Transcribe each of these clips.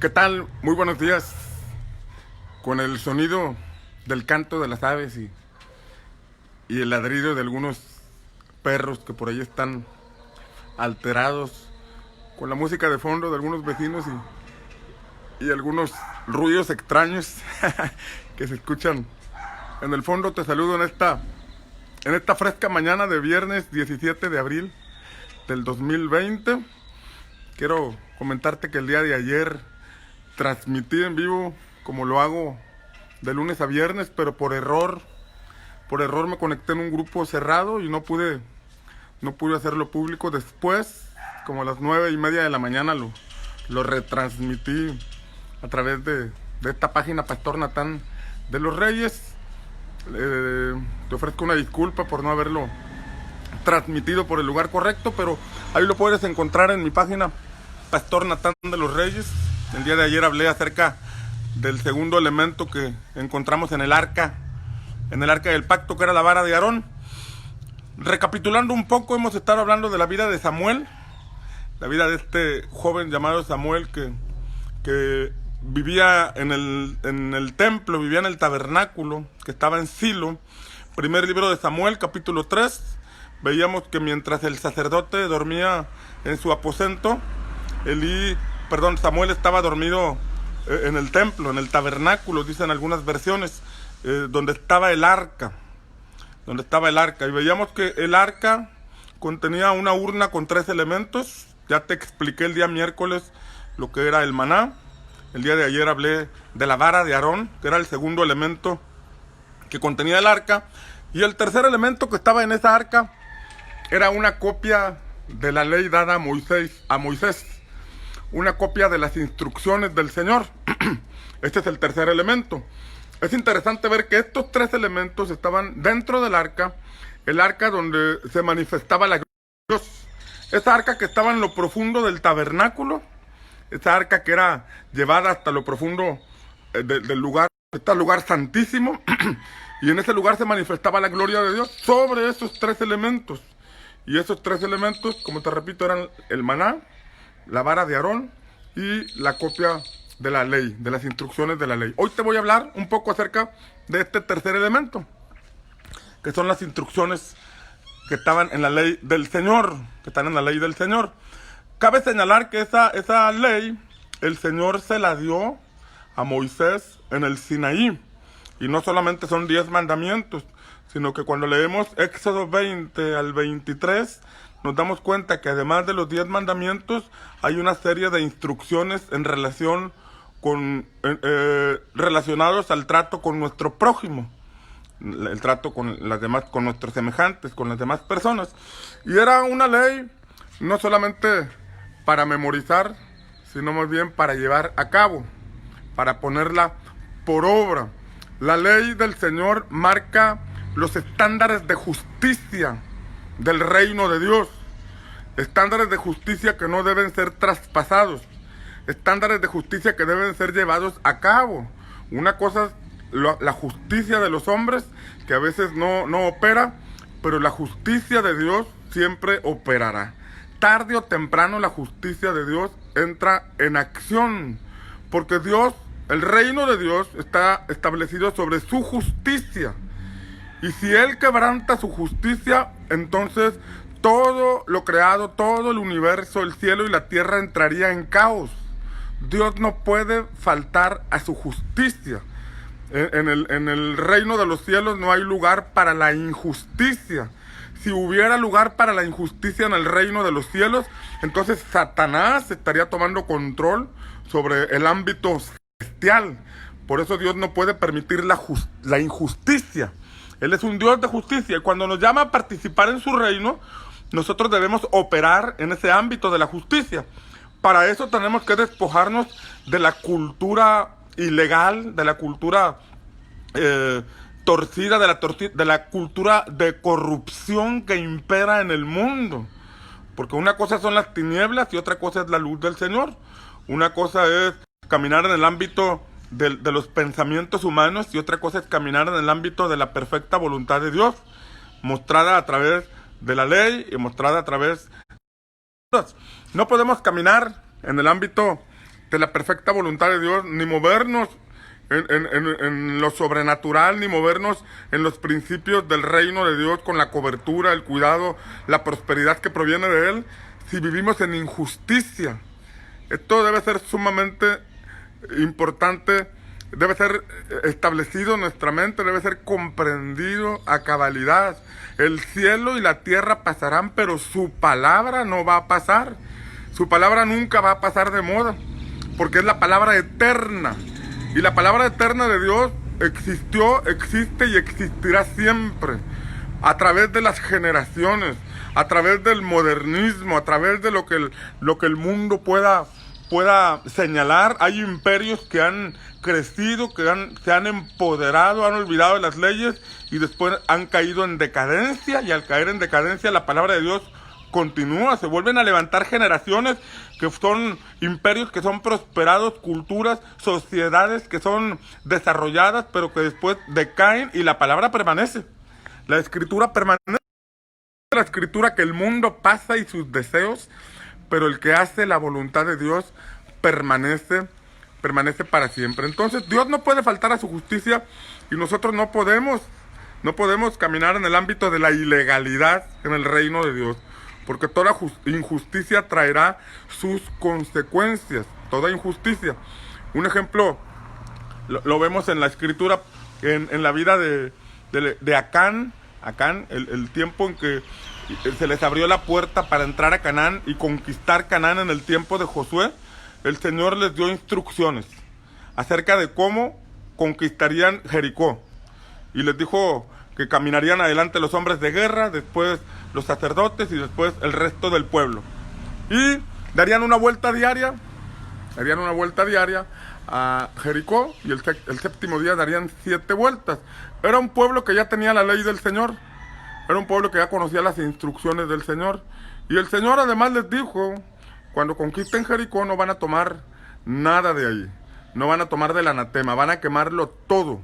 ¿Qué tal? Muy buenos días. Con el sonido del canto de las aves y el ladrido de algunos perros que por ahí están alterados, con la música de fondo de algunos vecinos y algunos ruidos extraños que se escuchan en el fondo. Te saludo en esta fresca mañana de viernes 17 de abril del 2020. Quiero comentarte que el día de ayer transmití en vivo, como lo hago de lunes a viernes, pero por error me conecté en un grupo cerrado y no pude hacerlo público. Después, como a las 9:30 de la mañana, lo retransmití a través de esta página Pastor Natán de los Reyes. Te ofrezco una disculpa por no haberlo transmitido por el lugar correcto, pero ahí lo puedes encontrar en mi página Pastor Natán de los Reyes. El día de ayer hablé acerca del segundo elemento que encontramos en el arca del pacto, que era la vara de Aarón. Recapitulando un poco, hemos estado hablando de la vida de Samuel, la vida de este joven llamado Samuel que vivía en el templo, vivía en el tabernáculo que estaba en Silo. Primer libro de Samuel, capítulo 3. Veíamos que mientras el sacerdote dormía en su aposento, Samuel estaba dormido en el templo, en el tabernáculo, dicen algunas versiones, donde estaba el arca. Y veíamos que el arca contenía una urna con 3 elementos. Ya te expliqué el día miércoles lo que era el maná. El día de ayer hablé de la vara de Aarón, que era el segundo elemento que contenía el arca. Y el tercer elemento que estaba en esa arca era una copia de la ley dada a Moisés, una copia de las instrucciones del Señor. Este es el tercer elemento. Es interesante ver que estos 3 elementos estaban dentro del arca, el arca donde se manifestaba la gloria de Dios. Esa arca que estaba en lo profundo del tabernáculo, esa arca que era llevada hasta lo profundo del lugar, este lugar santísimo, y en ese lugar se manifestaba la gloria de Dios sobre esos 3 elementos. Y esos 3 elementos, como te repito, eran el maná, la vara de Aarón y la copia de la ley, de las instrucciones de la ley. Hoy te voy a hablar un poco acerca de este tercer elemento, que son las instrucciones que estaban en la ley del Señor, Cabe señalar que esa ley, el Señor se la dio a Moisés en el Sinaí. Y no solamente son 10 mandamientos, sino que cuando leemos Éxodo 20 al 23, nos damos cuenta que además de los 10 mandamientos, hay una serie de instrucciones en relación relacionados al trato con nuestro prójimo, el trato con con nuestros semejantes, con las demás personas. Y era una ley no solamente para memorizar, sino más bien para llevar a cabo, para ponerla por obra. La ley del Señor marca los estándares de justicia del reino de Dios, estándares de justicia que no deben ser traspasados, estándares de justicia que deben ser llevados a cabo. Una cosa es la justicia de los hombres, que a veces no opera, pero la justicia de Dios siempre operará. Tarde o temprano la justicia de Dios entra en acción, porque Dios, el reino de Dios, está establecido sobre su justicia. Y si Él quebranta su justicia, entonces todo lo creado, todo el universo, el cielo y la tierra entraría en caos. Dios no puede faltar a su justicia. En el reino de los cielos no hay lugar para la injusticia. Si hubiera lugar para la injusticia en el reino de los cielos, entonces Satanás estaría tomando control sobre el ámbito celestial. Por eso Dios no puede permitir la injusticia. Él es un Dios de justicia, y cuando nos llama a participar en su reino, nosotros debemos operar en ese ámbito de la justicia. Para eso tenemos que despojarnos de la cultura ilegal, de la cultura torcida, de la cultura de corrupción que impera en el mundo. Porque una cosa son las tinieblas y otra cosa es la luz del Señor. Una cosa es caminar en el ámbito de los pensamientos humanos, y otra cosa es caminar en el ámbito de la perfecta voluntad de Dios, mostrada a través de la ley y mostrada a través de... No podemos caminar en el ámbito de la perfecta voluntad de Dios, ni movernos en lo sobrenatural, ni movernos en los principios del reino de Dios con la cobertura, el cuidado, la prosperidad que proviene de Él, si vivimos en injusticia. Esto debe ser sumamente importante, debe ser establecido en nuestra mente, debe ser comprendido a cabalidad. El cielo y la tierra pasarán, pero su palabra no va a pasar. Su palabra nunca va a pasar de moda, porque es la palabra eterna. Y la palabra eterna de Dios existió, existe y existirá siempre. A través de las generaciones, a través del modernismo, a través de lo que el mundo pueda señalar. Hay imperios que han crecido, se han empoderado, han olvidado de las leyes y después han caído en decadencia, y al caer en decadencia la palabra de Dios continúa, se vuelven a levantar generaciones que son imperios que son prosperados, culturas, sociedades que son desarrolladas, pero que después decaen y la palabra permanece. La escritura permanece. La escritura que el mundo pasa y sus deseos, pero el que hace la voluntad de Dios permanece para siempre. Entonces Dios no puede faltar a su justicia y nosotros no podemos caminar en el ámbito de la ilegalidad en el reino de Dios, porque toda injusticia traerá sus consecuencias, toda injusticia. Un ejemplo lo vemos en la escritura, en la vida de Acán, el tiempo en que se les abrió la puerta para entrar a Canaán y conquistar Canaán en el tiempo de Josué. El Señor les dio instrucciones acerca de cómo conquistarían Jericó. Y les dijo que caminarían adelante los hombres de guerra, después los sacerdotes y después el resto del pueblo. Y darían una vuelta diaria a Jericó, y el séptimo día darían 7 vueltas. Era un pueblo que ya tenía la ley del Señor. Era un pueblo que ya conocía las instrucciones del Señor. Y el Señor además les dijo, cuando conquisten Jericó no van a tomar nada de ahí. No van a tomar del anatema, van a quemarlo todo.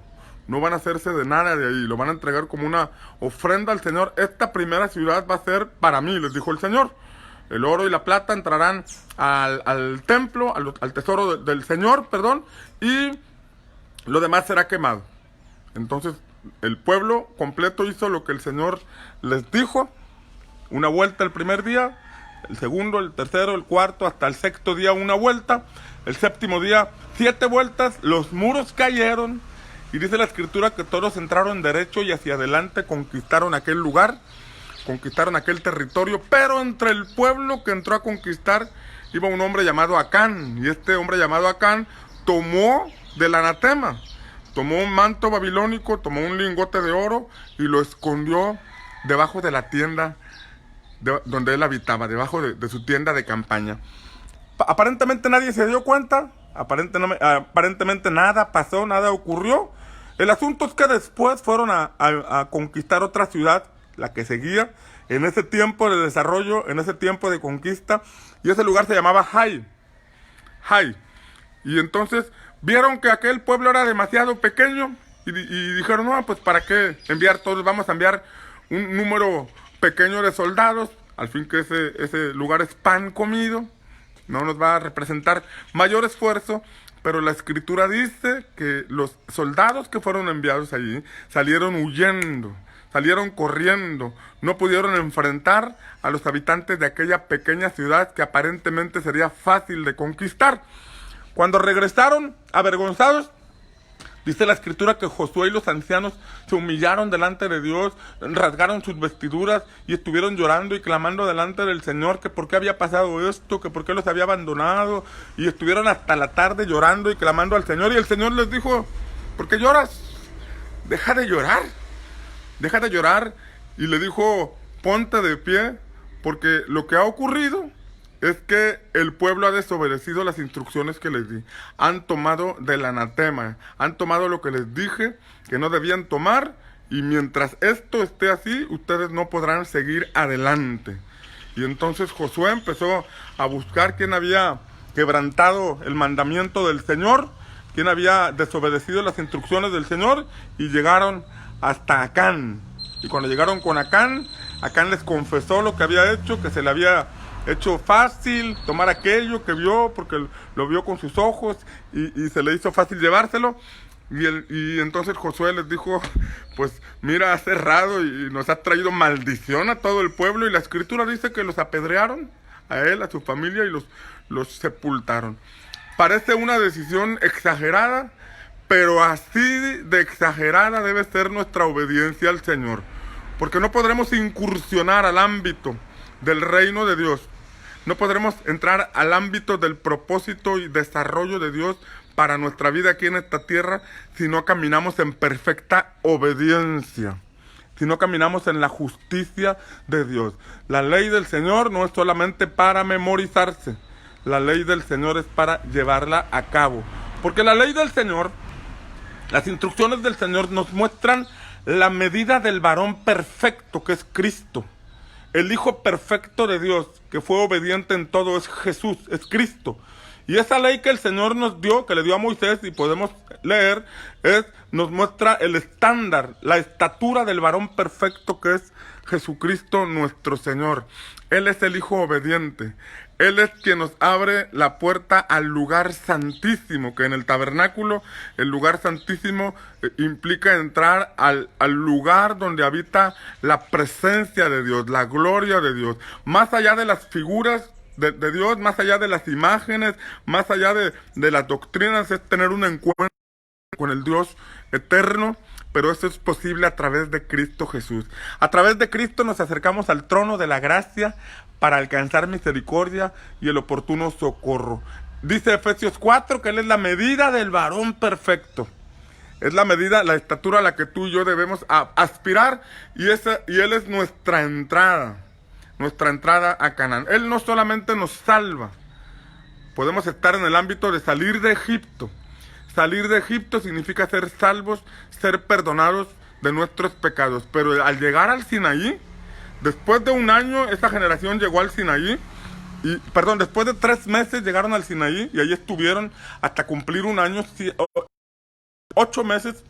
No van a hacerse de nada de ahí, lo van a entregar como una ofrenda al Señor. Esta primera ciudad va a ser para mí, les dijo el Señor. El oro y la plata entrarán al templo, al tesoro del Señor, y lo demás será quemado. Entonces el pueblo completo hizo lo que el Señor les dijo. Una vuelta el primer día, el segundo, el tercero, el cuarto, hasta el sexto día una vuelta. El séptimo día 7 vueltas, los muros cayeron. Y dice la escritura que todos entraron derecho y hacia adelante, conquistaron aquel lugar, conquistaron aquel territorio. Pero entre el pueblo que entró a conquistar iba un hombre llamado Acán. Y este hombre llamado Acán tomó del anatema, tomó un manto babilónico, tomó un lingote de oro y lo escondió debajo de la tienda donde él habitaba, debajo de su tienda de campaña. Aparentemente nadie se dio cuenta, aparentemente nada pasó, nada ocurrió. El asunto es que después fueron a conquistar otra ciudad, la que seguía, en ese tiempo de desarrollo, en ese tiempo de conquista, y ese lugar se llamaba Jai. Y entonces vieron que aquel pueblo era demasiado pequeño y dijeron, no, pues ¿para qué enviar todos? Vamos a enviar un número pequeño de soldados, al fin que ese lugar es pan comido, no nos va a representar mayor esfuerzo. Pero la escritura dice que los soldados que fueron enviados allí salieron huyendo, salieron corriendo, no pudieron enfrentar a los habitantes de aquella pequeña ciudad que aparentemente sería fácil de conquistar. Cuando regresaron avergonzados, dice la escritura que Josué y los ancianos se humillaron delante de Dios, rasgaron sus vestiduras y estuvieron llorando y clamando delante del Señor que por qué había pasado esto, que por qué los había abandonado, y estuvieron hasta la tarde llorando y clamando al Señor. Y el Señor les dijo, ¿por qué lloras? Deja de llorar. Y le dijo, ponte de pie, porque lo que ha ocurrido es que el pueblo ha desobedecido las instrucciones que les di. Han tomado del anatema, han tomado lo que les dije que no debían tomar, y mientras esto esté así, ustedes no podrán seguir adelante. Y entonces Josué empezó a buscar quién había quebrantado el mandamiento del Señor, quién había desobedecido las instrucciones del Señor, y llegaron hasta Acán. Y cuando llegaron con Acán, Acán les confesó lo que había hecho, que se le había hecho fácil tomar aquello que vio, porque lo vio con sus ojos y se le hizo fácil llevárselo. Y entonces Josué les dijo, pues mira, has errado y nos has traído maldición a todo el pueblo. Y la escritura dice que los apedrearon a él, a su familia, y los sepultaron. Parece una decisión exagerada, pero así de exagerada debe ser nuestra obediencia al Señor. Porque no podremos incursionar al ámbito del reino de Dios. No podremos entrar al ámbito del propósito y desarrollo de Dios para nuestra vida aquí en esta tierra si no caminamos en perfecta obediencia, si no caminamos en la justicia de Dios. La ley del Señor no es solamente para memorizarse, la ley del Señor es para llevarla a cabo. Porque la ley del Señor, las instrucciones del Señor nos muestran la medida del varón perfecto que es Cristo. El Hijo perfecto de Dios, que fue obediente en todo, es Jesús, es Cristo. Y esa ley que el Señor nos dio, que le dio a Moisés, y podemos leer, nos muestra el estándar, la estatura del varón perfecto que es Jesucristo nuestro Señor. Él es el Hijo obediente. Él es quien nos abre la puerta al lugar santísimo, que en el tabernáculo, el lugar santísimo implica entrar al lugar donde habita la presencia de Dios, la gloria de Dios. Más allá de las figuras de Dios, más allá de las imágenes, más allá de las doctrinas, es tener un encuentro con el Dios eterno, pero eso es posible a través de Cristo Jesús. A través de Cristo nos acercamos al trono de la gracia para alcanzar misericordia y el oportuno socorro. Dice Efesios 4 que Él es la medida del varón perfecto. Es la medida, la estatura a la que tú y yo debemos aspirar, y Él es nuestra entrada a Canaán. Él no solamente nos salva, podemos estar en el ámbito de salir de Egipto. Salir de Egipto significa ser salvos, ser perdonados de nuestros pecados. Pero al llegar al Sinaí, después de un año, esa generación llegó al Sinaí, después de 3 meses llegaron al Sinaí, y ahí estuvieron hasta cumplir un año,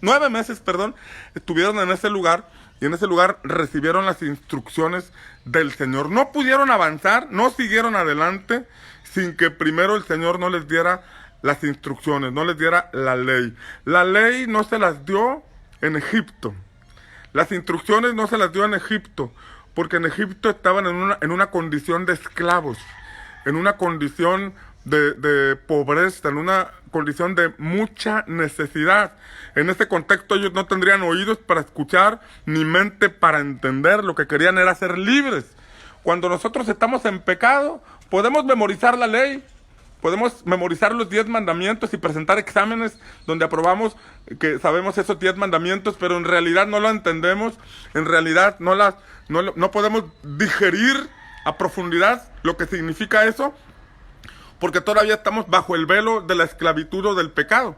9 meses, estuvieron en ese lugar, y en ese lugar recibieron las instrucciones del Señor. No pudieron avanzar, no siguieron adelante, sin que primero el Señor no les diera las instrucciones, no les diera la ley. La ley no se las dio en Egipto. Las instrucciones no se las dio en Egipto, porque en Egipto estaban en una condición de esclavos, en una condición de pobreza, en una condición de mucha necesidad. En ese contexto ellos no tendrían oídos para escuchar, ni mente para entender. Lo que querían era ser libres. Cuando nosotros estamos en pecado, podemos memorizar la ley, podemos memorizar los 10 mandamientos y presentar exámenes donde aprobamos que sabemos esos 10 mandamientos, pero en realidad no lo entendemos, en realidad no podemos digerir a profundidad lo que significa eso, porque todavía estamos bajo el velo de la esclavitud o del pecado.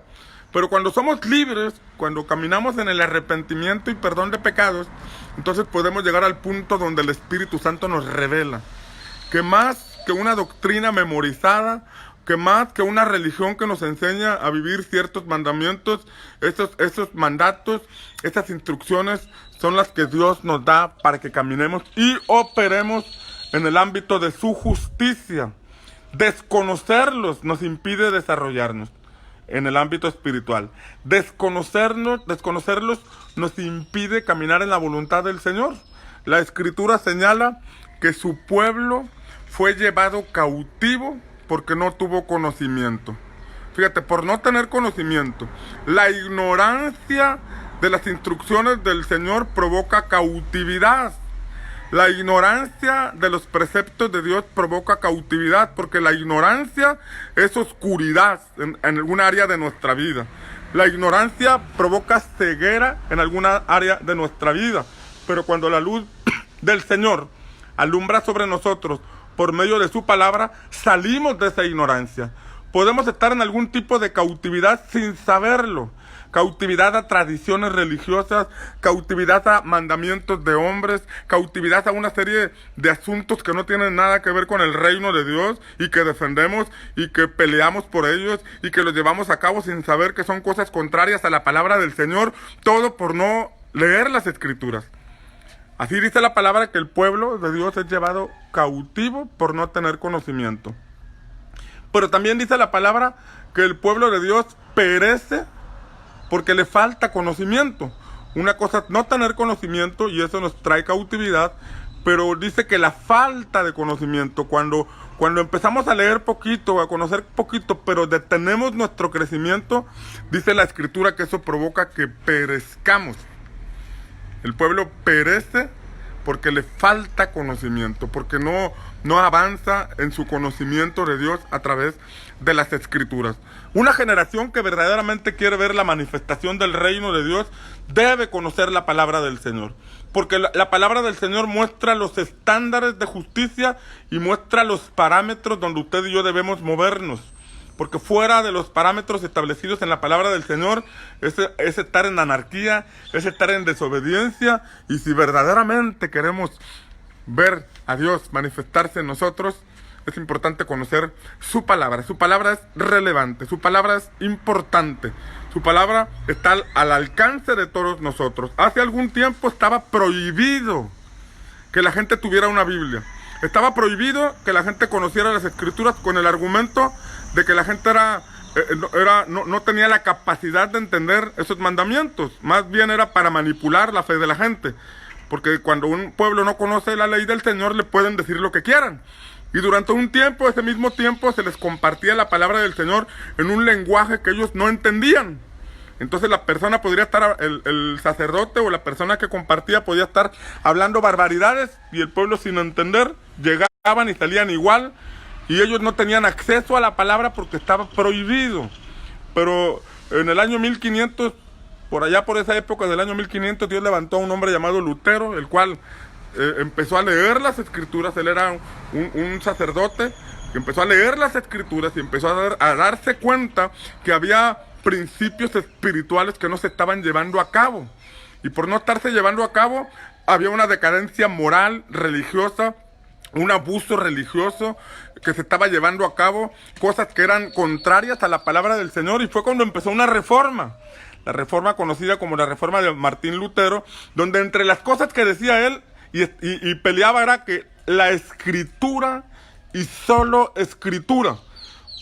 Pero cuando somos libres, cuando caminamos en el arrepentimiento y perdón de pecados, entonces podemos llegar al punto donde el Espíritu Santo nos revela que más que una doctrina memorizada, que más que una religión que nos enseña a vivir ciertos mandamientos, esos mandatos, esas instrucciones son las que Dios nos da para que caminemos y operemos en el ámbito de su justicia. Desconocerlos nos impide desarrollarnos en el ámbito espiritual. Desconocerlos nos impide caminar en la voluntad del Señor. La Escritura señala que su pueblo fue llevado cautivo porque no tuvo conocimiento. Fíjate, por no tener conocimiento, la ignorancia de las instrucciones del Señor provoca cautividad. La ignorancia de los preceptos de Dios provoca cautividad, porque la ignorancia es oscuridad en alguna área de nuestra vida. La ignorancia provoca ceguera en alguna área de nuestra vida. Pero cuando la luz del Señor alumbra sobre nosotros por medio de su palabra, salimos de esa ignorancia. Podemos estar en algún tipo de cautividad sin saberlo. Cautividad a tradiciones religiosas, cautividad a mandamientos de hombres, cautividad a una serie de asuntos que no tienen nada que ver con el reino de Dios y que defendemos y que peleamos por ellos y que los llevamos a cabo sin saber que son cosas contrarias a la palabra del Señor, todo por no leer las Escrituras. Así dice la palabra que el pueblo de Dios es llevado cautivo por no tener conocimiento. Pero también dice la palabra que el pueblo de Dios perece porque le falta conocimiento. Una cosa es no tener conocimiento y eso nos trae cautividad, pero dice que la falta de conocimiento, cuando empezamos a leer poquito, a conocer poquito, pero detenemos nuestro crecimiento, dice la Escritura que eso provoca que perezcamos. El pueblo perece porque le falta conocimiento, porque no avanza en su conocimiento de Dios a través de las Escrituras. Una generación que verdaderamente quiere ver la manifestación del reino de Dios debe conocer la palabra del Señor, porque la palabra del Señor muestra los estándares de justicia y muestra los parámetros donde usted y yo debemos movernos. Porque fuera de los parámetros establecidos en la palabra del Señor, es estar en anarquía, es estar en desobediencia. Y si verdaderamente queremos ver a Dios manifestarse en nosotros, es importante conocer su palabra. Su palabra es relevante, su palabra es importante. Su palabra está al alcance de todos nosotros. Hace algún tiempo estaba prohibido que la gente tuviera una Biblia. Estaba prohibido que la gente conociera las Escrituras con el argumento de que la gente no tenía la capacidad de entender esos mandamientos. Más bien era para manipular la fe de la gente. Porque cuando un pueblo no conoce la ley del Señor, le pueden decir lo que quieran. Y durante un tiempo, ese mismo tiempo, se les compartía la palabra del Señor en un lenguaje que ellos no entendían. Entonces la persona podría estar, el sacerdote o la persona que compartía podía estar hablando barbaridades y el pueblo sin entender, llegaban y salían igual y ellos no tenían acceso a la palabra porque estaba prohibido. Pero en el año 1500, por allá por esa época del año 1500, Dios levantó a un hombre llamado Lutero, el cual empezó a leer las Escrituras. Él era un sacerdote que empezó a leer las Escrituras y empezó a darse cuenta que había principios espirituales que no se estaban llevando a cabo. Y por no estarse llevando a cabo, había una decadencia moral, religiosa, un abuso religioso que se estaba llevando a cabo, cosas que eran contrarias a la palabra del Señor. Y fue cuando empezó una reforma, la reforma conocida como la reforma de Martín Lutero, donde entre las cosas que decía él y peleaba era que la Escritura y solo Escritura,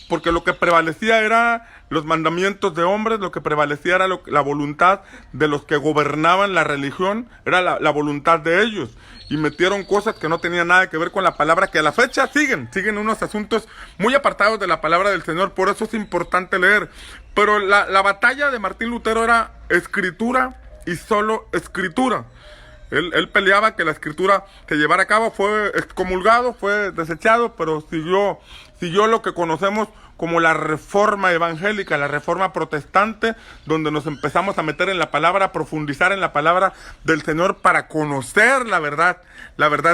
porque lo que prevalecía era los mandamientos de hombres, lo que prevalecía era la voluntad de los que gobernaban la religión, era la voluntad de ellos, y metieron cosas que no tenían nada que ver con la palabra, que a la fecha siguen unos asuntos muy apartados de la palabra del Señor. Por eso es importante leer. Pero la batalla de Martín Lutero era Escritura y solo Escritura. Él peleaba que la Escritura se llevara a cabo, fue excomulgado, fue desechado, pero siguió lo que conocemos como la reforma evangélica, la reforma protestante, donde nos empezamos a meter en la palabra, a profundizar en la palabra del Señor para conocer la verdad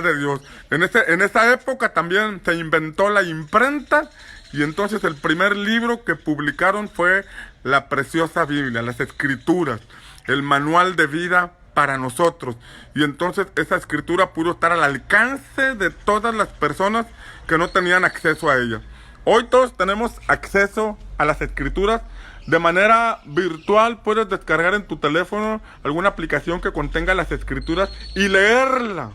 de Dios. En esa época también se inventó la imprenta, y entonces el primer libro que publicaron fue la preciosa Biblia, las Escrituras, el manual de vida para nosotros. Y entonces esa Escritura pudo estar al alcance de todas las personas que no tenían acceso a ella. Hoy todos tenemos acceso a las Escrituras de manera virtual. Puedes descargar en tu teléfono alguna aplicación que contenga las Escrituras y leerla.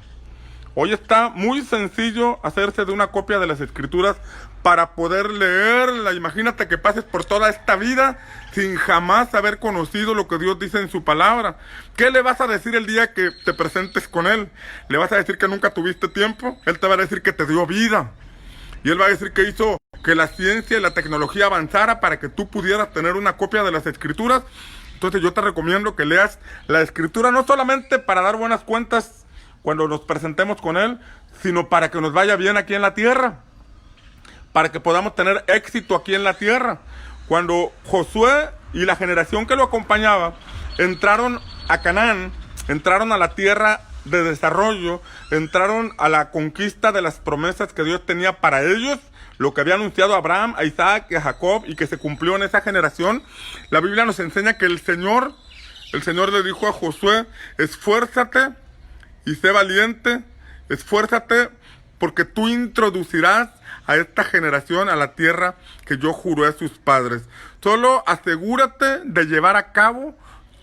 Hoy está muy sencillo hacerse de una copia de las Escrituras para poder leerla. Imagínate que pases por toda esta vida sin jamás haber conocido lo que Dios dice en su palabra. ¿Qué le vas a decir el día que te presentes con Él? ¿Le vas a decir que nunca tuviste tiempo? Él te va a decir que te dio vida. Y Él va a decir que hizo que la ciencia y la tecnología avanzara para que tú pudieras tener una copia de las Escrituras. Entonces yo te recomiendo que leas la Escritura no solamente para dar buenas cuentas cuando nos presentemos con Él, sino para que nos vaya bien aquí en la tierra, para que podamos tener éxito aquí en la tierra. Cuando Josué y la generación que lo acompañaba entraron a Canaán, entraron a la tierra de desarrollo, entraron a la conquista de las promesas que Dios tenía para ellos, lo que había anunciado a Abraham, a Isaac y a Jacob, y que se cumplió en esa generación. La Biblia nos enseña que el Señor le dijo a Josué: esfuérzate y sé valiente, esfuérzate porque tú introducirás a esta generación a la tierra que yo juré a sus padres. Solo asegúrate de llevar a cabo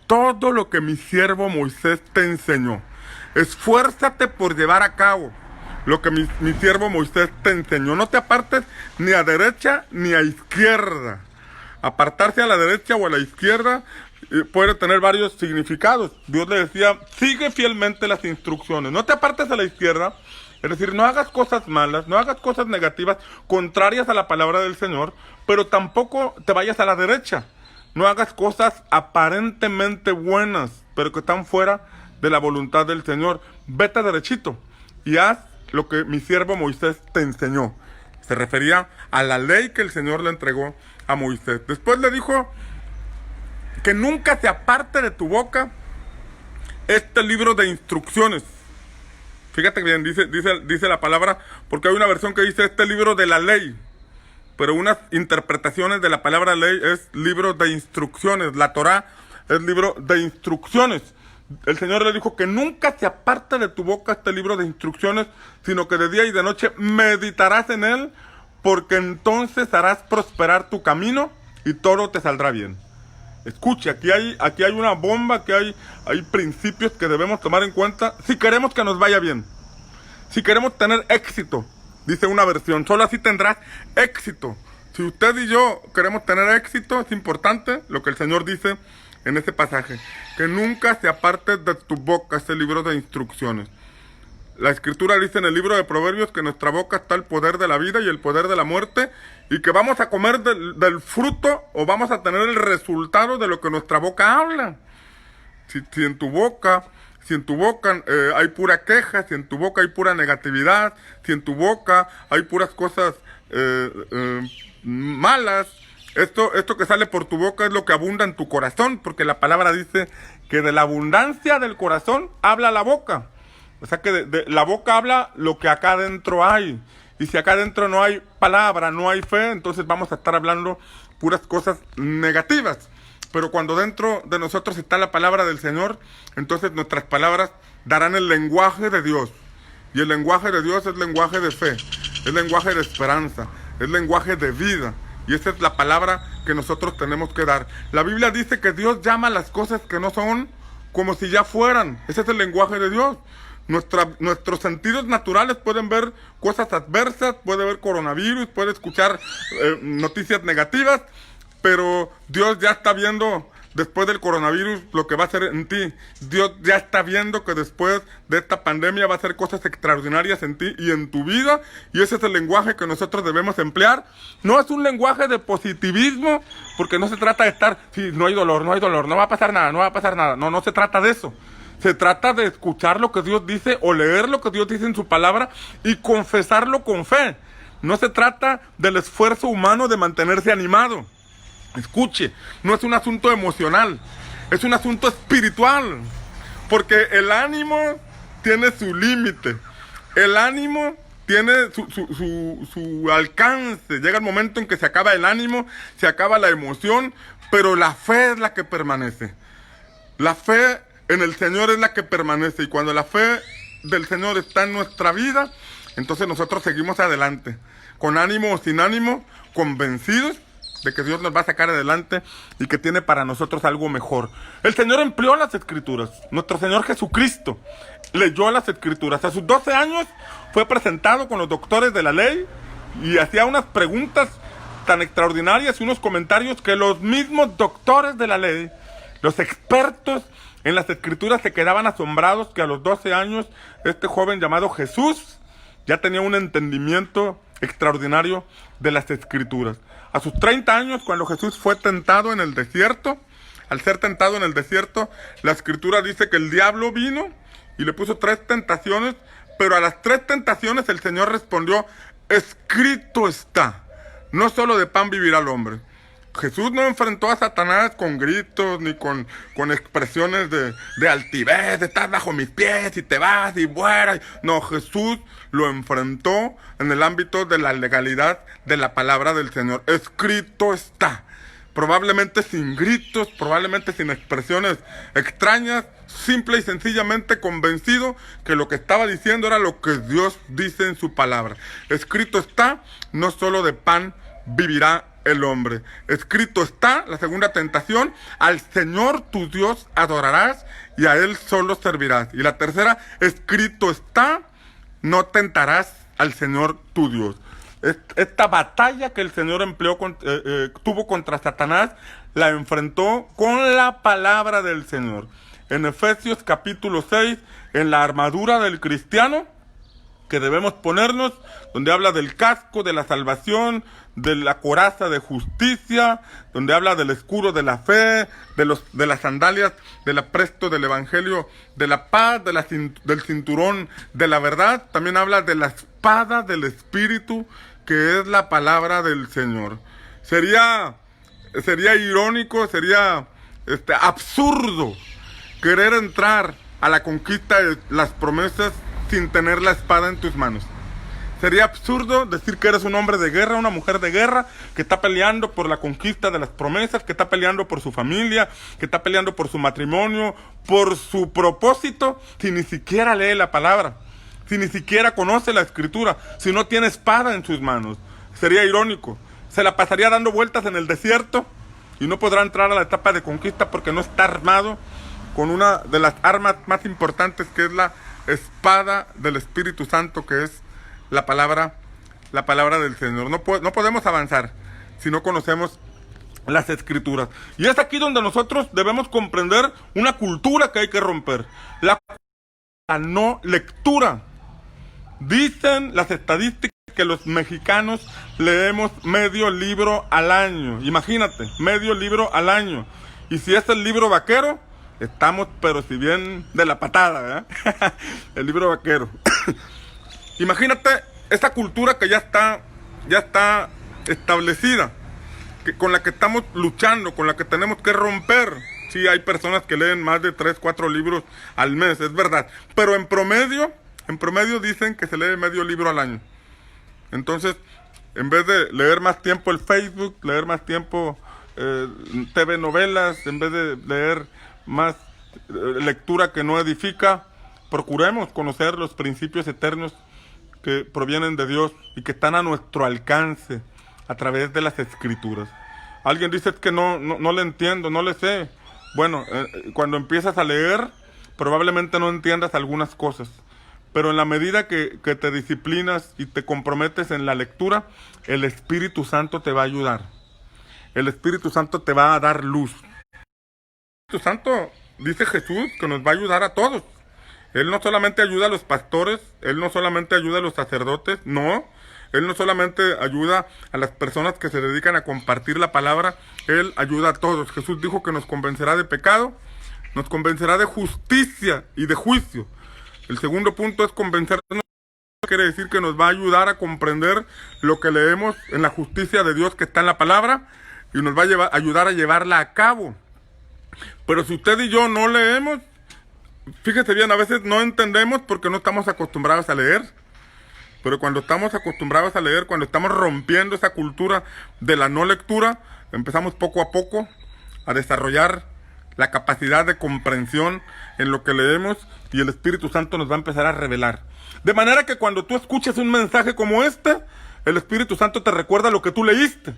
todo lo que mi siervo Moisés te enseñó. esfuérzate por llevar a cabo lo que mi siervo Moisés te enseñó. No te apartes ni a derecha ni a izquierda. Apartarse a la derecha o a la izquierda puede tener varios significados. Dios le decía, sigue fielmente las instrucciones. No te apartes a la izquierda, es decir, no hagas cosas malas, no hagas cosas negativas, contrarias a la palabra del Señor, pero tampoco te vayas a la derecha. No hagas cosas aparentemente buenas, pero que están fuera de la voluntad del Señor. Vete derechito y haz lo que mi siervo Moisés te enseñó. Se refería a la ley que el Señor le entregó a Moisés. Después le dijo que nunca se aparte de tu boca este libro de instrucciones. Fíjate bien, dice la palabra, porque hay una versión que dice este libro de la ley, pero unas interpretaciones de la palabra ley es libro de instrucciones. La Torá es libro de instrucciones. El Señor le dijo que nunca se aparte de tu boca este libro de instrucciones, sino que de día y de noche meditarás en él, porque entonces harás prosperar tu camino y todo te saldrá bien. Escuche, aquí hay una bomba, aquí hay principios que debemos tomar en cuenta si queremos que nos vaya bien. Si queremos tener éxito, dice una versión, solo así tendrás éxito. Si usted y yo queremos tener éxito, es importante lo que el Señor dice en ese pasaje, que nunca se aparte de tu boca este libro de instrucciones. La Escritura dice en el libro de Proverbios que en nuestra boca está el poder de la vida y el poder de la muerte, y que vamos a comer del fruto o vamos a tener el resultado de lo que nuestra boca habla. Si en tu boca hay pura queja, si en tu boca hay pura negatividad, si en tu boca hay puras cosas malas, esto que sale por tu boca es lo que abunda en tu corazón, porque la palabra dice que de la abundancia del corazón habla la boca. O sea que de la boca habla lo que acá adentro hay. Y si acá adentro no hay palabra, no hay fe, entonces vamos a estar hablando puras cosas negativas. Pero cuando dentro de nosotros está la palabra del Señor, entonces nuestras palabras darán el lenguaje de Dios. Y el lenguaje de Dios es lenguaje de fe, es lenguaje de esperanza, es lenguaje de vida. Y esa es la palabra que nosotros tenemos que dar. La Biblia dice que Dios llama las cosas que no son como si ya fueran. Ese es el lenguaje de Dios. Nuestros sentidos naturales pueden ver cosas adversas, puede ver coronavirus, puede escuchar noticias negativas, pero Dios ya está viendo después del coronavirus lo que va a hacer en ti. Dios ya está viendo que después de esta pandemia va a hacer cosas extraordinarias en ti y en tu vida, y ese es el lenguaje que nosotros debemos emplear. No es un lenguaje de positivismo, porque no se trata de estar, sí, no hay dolor, no va a pasar nada, no se trata de eso. Se trata de escuchar lo que Dios dice o leer lo que Dios dice en su palabra y confesarlo con fe. No se trata del esfuerzo humano de mantenerse animado. Escuche, no es un asunto emocional, es un asunto espiritual. Porque el ánimo tiene su límite. El ánimo tiene su alcance. Llega el momento en que se acaba el ánimo, se acaba la emoción, pero la fe es la que permanece. La fe en el Señor es la que permanece, y cuando la fe del Señor está en nuestra vida, entonces nosotros seguimos adelante, con ánimo o sin ánimo, convencidos de que Dios nos va a sacar adelante y que tiene para nosotros algo mejor. El Señor empleó las Escrituras. Nuestro Señor Jesucristo leyó las Escrituras. A sus 12 años fue presentado con los doctores de la ley y hacía unas preguntas tan extraordinarias y unos comentarios que los mismos doctores de la ley, los expertos en las Escrituras, se quedaban asombrados que a los 12 años este joven llamado Jesús ya tenía un entendimiento extraordinario de las Escrituras. A sus 30 años, cuando Jesús fue tentado en el desierto, al ser tentado en el desierto, la Escritura dice que el diablo vino y le puso 3 tentaciones, pero a las 3 tentaciones el Señor respondió: escrito está, no solo de pan vivirá el hombre. Jesús no enfrentó a Satanás con gritos ni con expresiones de altivez, de estar bajo mis pies y te vas y fuera. No, Jesús lo enfrentó en el ámbito de la legalidad de la palabra del Señor. Escrito está. Probablemente sin gritos, probablemente sin expresiones extrañas, simple y sencillamente convencido que lo que estaba diciendo era lo que Dios dice en su palabra. Escrito está, no solo de pan vivirá el hombre. Escrito está, la segunda tentación, al Señor tu Dios adorarás y a Él solo servirás. Y la tercera, escrito está, no tentarás al Señor tu Dios. Esta batalla que el Señor tuvo contra Satanás, la enfrentó con la palabra del Señor. En Efesios capítulo 6, en la armadura del cristiano, que debemos ponernos, donde habla del casco de la salvación, de la coraza de justicia, donde habla del escudo de la fe, de las sandalias, del apresto del evangelio, de la paz, del cinturón de la verdad. También habla de la espada del Espíritu, que es la palabra del Señor. Sería irónico, sería absurdo querer entrar a la conquista de las promesas sin tener la espada en tus manos. Sería absurdo decir que eres un hombre de guerra, una mujer de guerra, que está peleando por la conquista de las promesas, que está peleando por su familia, que está peleando por su matrimonio, por su propósito, si ni siquiera lee la palabra, si ni siquiera conoce la escritura, si no tiene espada en sus manos. Sería irónico. Se la pasaría dando vueltas en el desierto y no podrá entrar a la etapa de conquista porque no está armado con una de las armas más importantes, que es la espada del Espíritu Santo, que es la palabra del Señor. No podemos avanzar si no conocemos las escrituras. Y es aquí donde nosotros debemos comprender una cultura que hay que romper. La no lectura. Dicen las estadísticas que los mexicanos leemos medio libro al año. Imagínate, medio libro al año. Y si es el libro vaquero, estamos, pero si bien de la patada, ¿eh? El libro vaquero. Imagínate esa cultura que ya está establecida, con la que estamos luchando, con la que tenemos que romper. Sí, hay personas que leen más de 3, 4 libros al mes, es verdad. Pero en promedio dicen que se lee medio libro al año. Entonces, en vez de leer más tiempo el Facebook, leer más tiempo TV novelas, en vez de leer más lectura que no edifica, procuremos conocer los principios eternos que provienen de Dios y que están a nuestro alcance a través de las escrituras. Alguien dice que no le entiendo, no le sé. Bueno, cuando empiezas a leer, probablemente no entiendas algunas cosas, pero en la medida que te disciplinas y te comprometes en la lectura, el Espíritu Santo te va a ayudar. El Espíritu Santo te va a dar luz. El Espíritu Santo, dice Jesús, que nos va a ayudar a todos. Él no solamente ayuda a los pastores, Él no solamente ayuda a los sacerdotes, no. Él no solamente ayuda a las personas que se dedican a compartir la palabra, Él ayuda a todos. Jesús dijo que nos convencerá de pecado, nos convencerá de justicia y de juicio. El segundo punto es convencernos. Quiere decir que nos va a ayudar a comprender lo que leemos en la justicia de Dios que está en la palabra y nos va a ayudar a llevarla a cabo. Pero si usted y yo no leemos, fíjese bien, a veces no entendemos porque no estamos acostumbrados a leer. Pero cuando estamos acostumbrados a leer, cuando estamos rompiendo esa cultura de la no lectura, empezamos poco a poco a desarrollar la capacidad de comprensión en lo que leemos y el Espíritu Santo nos va a empezar a revelar. De manera que cuando tú escuches un mensaje como este, el Espíritu Santo te recuerda lo que tú leíste.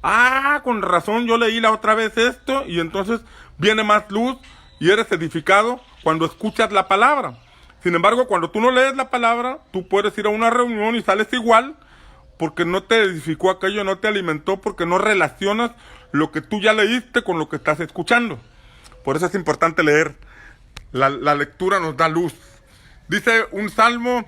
Ah, con razón, yo leí la otra vez esto, y entonces viene más luz y eres edificado cuando escuchas la palabra. Sin embargo, cuando tú no lees la palabra, tú puedes ir a una reunión y sales igual, porque no te edificó aquello, no te alimentó, porque no relacionas lo que tú ya leíste con lo que estás escuchando. Por eso es importante leer. La lectura nos da luz. Dice un salmo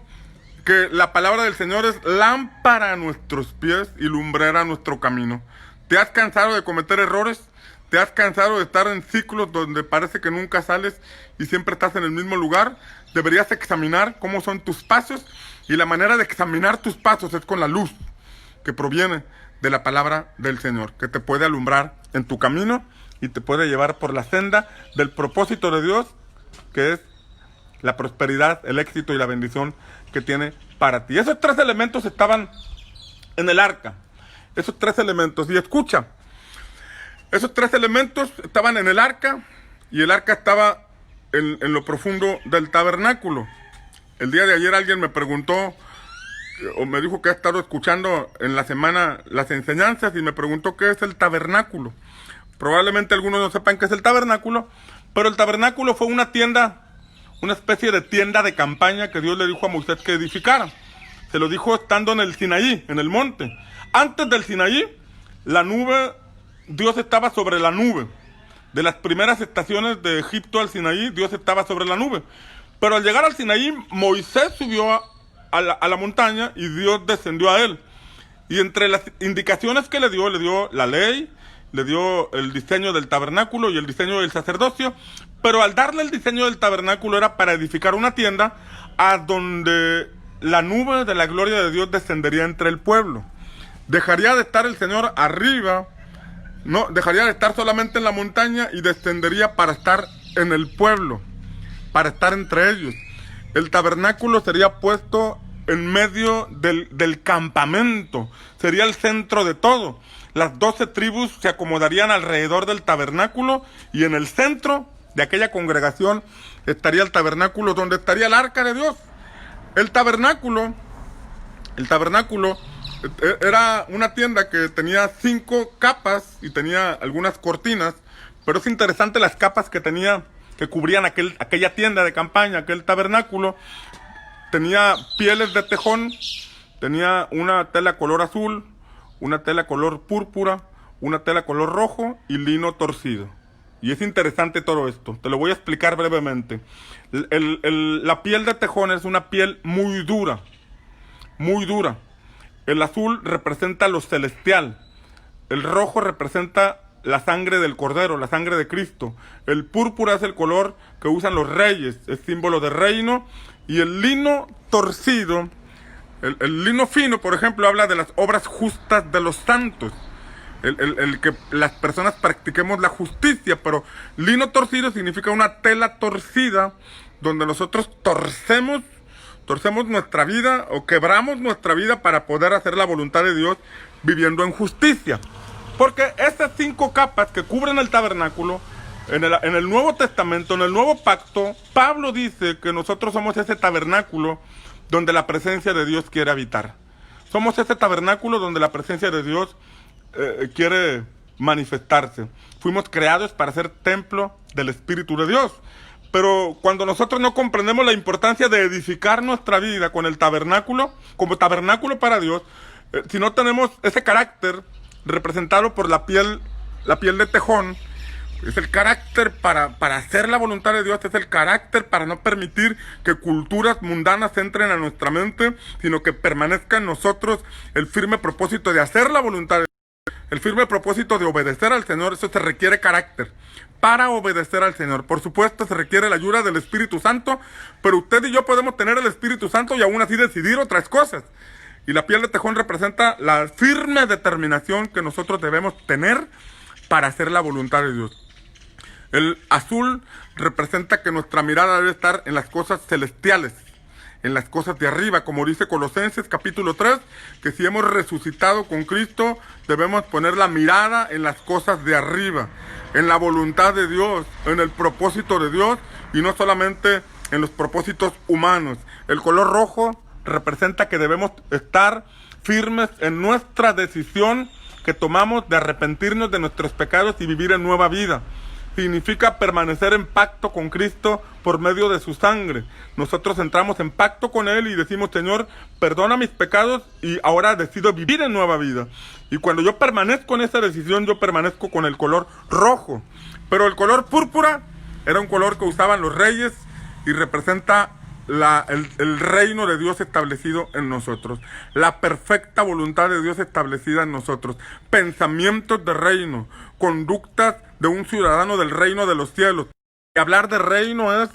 que la palabra del Señor es lámpara a nuestros pies y lumbrera a nuestro camino. ¿Te has cansado de cometer errores? ¿Te has cansado de estar en ciclos donde parece que nunca sales y siempre estás en el mismo lugar? Deberías examinar cómo son tus pasos, y la manera de examinar tus pasos es con la luz que proviene de la palabra del Señor, que te puede alumbrar en tu camino y te puede llevar por la senda del propósito de Dios, que es la prosperidad, el éxito y la bendición que tiene para ti. Esos 3 elementos estaban en el arca. Esos 3 elementos. Y escucha, esos 3 elementos estaban en el arca, y el arca estaba en lo profundo del tabernáculo. El día de ayer alguien me preguntó o me dijo que ha estado escuchando en la semana las enseñanzas y me preguntó qué es el tabernáculo. Probablemente algunos no sepan qué es el tabernáculo, pero el tabernáculo fue una tienda, una especie de tienda de campaña que Dios le dijo a Moisés que edificara. Se lo dijo estando en el Sinaí, en el monte. Antes del Sinaí, la nube, Dios estaba sobre la nube. De las primeras estaciones de Egipto al Sinaí, Dios estaba sobre la nube. Pero al llegar al Sinaí, Moisés subió a la montaña y Dios descendió a él. Y entre las indicaciones que le dio la ley, le dio el diseño del tabernáculo y el diseño del sacerdocio. Pero al darle el diseño del tabernáculo era para edificar una tienda a donde la nube de la gloria de Dios descendería entre el pueblo. Dejaría de estar el Señor arriba, no, dejaría de estar solamente en la montaña y descendería para estar en el pueblo, para estar entre ellos. El tabernáculo sería puesto en medio del campamento, sería el centro de todo. Las 12 tribus se acomodarían alrededor del tabernáculo y en el centro de aquella congregación estaría el tabernáculo, donde estaría el arca de Dios. El tabernáculo era una tienda que tenía 5 capas y tenía algunas cortinas, pero es interesante las capas que tenía, que cubrían aquella tienda de campaña, aquel tabernáculo. Tenía pieles de tejón, tenía una tela color azul, una tela color púrpura, una tela color rojo y lino torcido. Y es interesante todo esto, te lo voy a explicar brevemente. La piel de tejón es una piel muy dura, muy dura. El azul representa lo celestial, el rojo representa la sangre del Cordero, la sangre de Cristo. El púrpura es el color que usan los reyes, es símbolo de reino. Y el lino torcido, el lino fino, por ejemplo, habla de las obras justas de los santos. El que las personas practiquemos la justicia, pero lino torcido significa una tela torcida donde nosotros torcemos nuestra vida o quebramos nuestra vida para poder hacer la voluntad de Dios viviendo en justicia. Porque estas 5 capas que cubren el tabernáculo, en el Nuevo Testamento, en el Nuevo Pacto, Pablo dice que nosotros somos ese tabernáculo donde la presencia de Dios quiere habitar. Somos ese tabernáculo donde la presencia de Dios quiere manifestarse. Fuimos creados para ser templo del Espíritu de Dios. Pero cuando nosotros no comprendemos la importancia de edificar nuestra vida con el tabernáculo, como tabernáculo para Dios, si no tenemos ese carácter representado por la piel de tejón, es el carácter para hacer la voluntad de Dios, es el carácter para no permitir que culturas mundanas entren a nuestra mente, sino que permanezca en nosotros el firme propósito de hacer la voluntad de Dios, el firme propósito de obedecer al Señor. Eso se requiere carácter para obedecer al Señor. Por supuesto, se requiere la ayuda del Espíritu Santo, pero usted y yo podemos tener el Espíritu Santo y aún así decidir otras cosas. Y la piel de tejón representa la firme determinación que nosotros debemos tener para hacer la voluntad de Dios. El azul representa que nuestra mirada debe estar en las cosas celestiales, en las cosas de arriba, como dice Colosenses capítulo 3, que si hemos resucitado con Cristo, debemos poner la mirada en las cosas de arriba, en la voluntad de Dios, en el propósito de Dios, y no solamente en los propósitos humanos. El color rojo representa que debemos estar firmes en nuestra decisión que tomamos de arrepentirnos de nuestros pecados y vivir en nueva vida. Significa permanecer en pacto con Cristo por medio de su sangre. Nosotros entramos en pacto con Él y decimos: Señor, perdona mis pecados y ahora decido vivir en nueva vida. Y cuando yo permanezco en esa decisión, yo permanezco con el color rojo. Pero el color púrpura era un color que usaban los reyes y representa el reino de Dios establecido en nosotros, la perfecta voluntad de Dios establecida en nosotros, pensamientos de reino, conductas de un ciudadano del reino de los cielos. Y hablar de reino es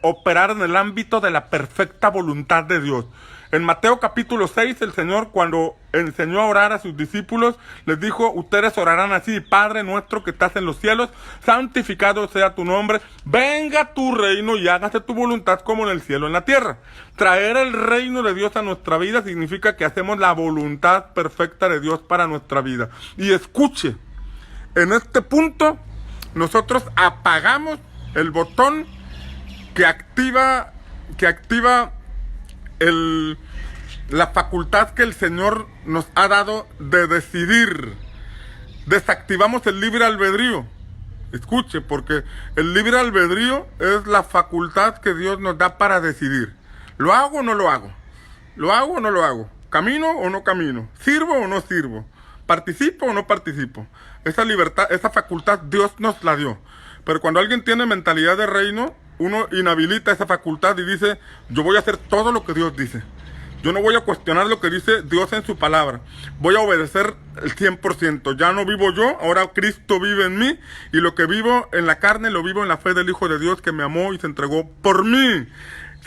operar en el ámbito de la perfecta voluntad de Dios. En Mateo capítulo 6, el Señor, cuando enseñó a orar a sus discípulos, les dijo: ustedes orarán así: Padre nuestro que estás en los cielos, santificado sea tu nombre, venga tu reino y hágase tu voluntad como en el cielo, en la tierra. Traer el reino de Dios a nuestra vida significa que hacemos la voluntad perfecta de Dios para nuestra vida. Y escuche, en este punto, nosotros apagamos el botón que activa la facultad que el Señor nos ha dado de decidir. Desactivamos el libre albedrío. Escuche, porque el libre albedrío es la facultad que Dios nos da para decidir. ¿Lo hago o no lo hago? ¿Lo hago o no lo hago? ¿Camino o no camino? ¿Sirvo o no sirvo? ¿Participo o no participo? Esa libertad, esa facultad Dios nos la dio. Pero cuando alguien tiene mentalidad de reino, uno inhabilita esa facultad y dice, yo voy a hacer todo lo que Dios dice. Yo no voy a cuestionar lo que dice Dios en su palabra. Voy a obedecer el 100%. Ya no vivo yo, ahora Cristo vive en mí. Y lo que vivo en la carne, lo vivo en la fe del Hijo de Dios que me amó y se entregó por mí.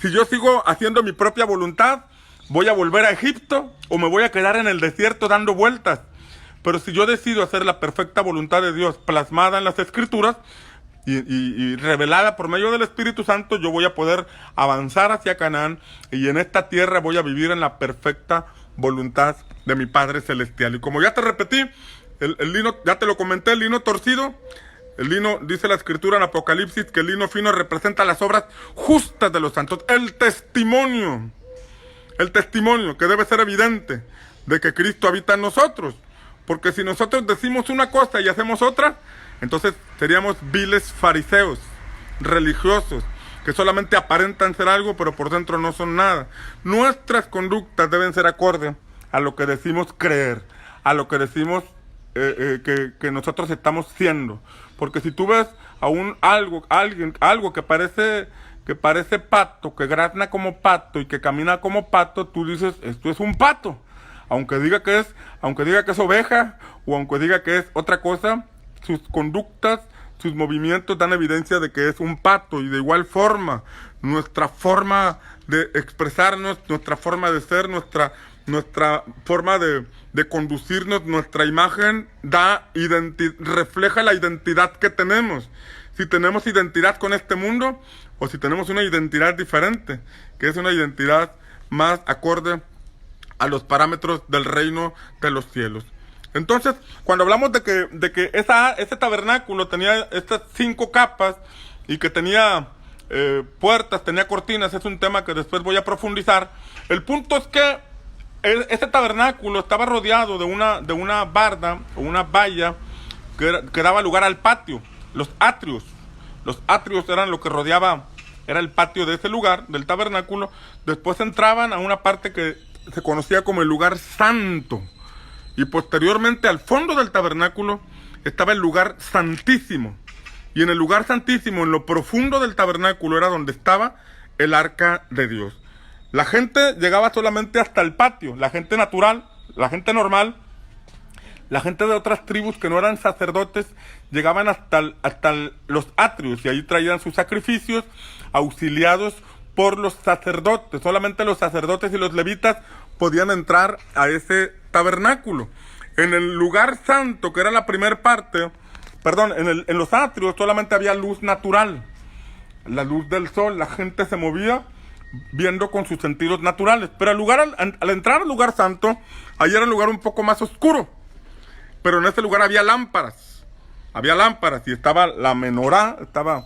Si yo sigo haciendo mi propia voluntad, voy a volver a Egipto o me voy a quedar en el desierto dando vueltas. Pero si yo decido hacer la perfecta voluntad de Dios plasmada en las Escrituras, y revelada por medio del Espíritu Santo, yo voy a poder avanzar hacia Canaán y en esta tierra voy a vivir en la perfecta voluntad de mi Padre Celestial. Y como ya te repetí, el lino, ya te lo comenté, el lino torcido, el lino, dice la Escritura en Apocalipsis, que el lino fino representa las obras justas de los santos, el testimonio que debe ser evidente de que Cristo habita en nosotros. Porque si nosotros decimos una cosa y hacemos otra, entonces seríamos viles fariseos, religiosos, que solamente aparentan ser algo, pero por dentro no son nada. Nuestras conductas deben ser acorde a lo que decimos creer, a lo que decimos que nosotros estamos siendo. Porque si tú ves a algo que parece pato, que grazna como pato y que camina como pato, tú dices, esto es un pato. Aunque diga que es oveja, o aunque diga que es otra cosa, sus conductas, sus movimientos dan evidencia de que es un pato. Y de igual forma, nuestra forma de expresarnos, nuestra forma de ser, nuestra forma de conducirnos, nuestra imagen refleja la identidad que tenemos. Si tenemos identidad con este mundo, o si tenemos una identidad diferente, que es una identidad más acorde a los parámetros del reino de los cielos. Entonces, cuando hablamos de que ese tabernáculo tenía estas 5 capas y que tenía puertas, tenía cortinas, es un tema que después voy a profundizar. El punto es que ese tabernáculo estaba rodeado de una barda o una valla que daba lugar al patio, los atrios. Los atrios eran lo que rodeaba, era el patio de ese lugar, del tabernáculo. Después entraban a una parte que se conocía como el lugar santo. Y posteriormente al fondo del tabernáculo estaba el lugar santísimo. Y en el lugar santísimo, en lo profundo del tabernáculo, era donde estaba el arca de Dios. La gente llegaba solamente hasta el patio. La gente natural, la gente normal, la gente de otras tribus que no eran sacerdotes, llegaban hasta los atrios. Y ahí traían sus sacrificios auxiliados por los sacerdotes. Solamente los sacerdotes y los levitas podían entrar a ese tabernáculo. En el lugar santo, que era la primera parte, en los atrios solamente había luz natural, la luz del sol. La gente se movía viendo con sus sentidos naturales. Pero al entrar al lugar santo, ahí era un lugar un poco más oscuro. Pero en ese lugar había lámparas y estaba la menorá, estaba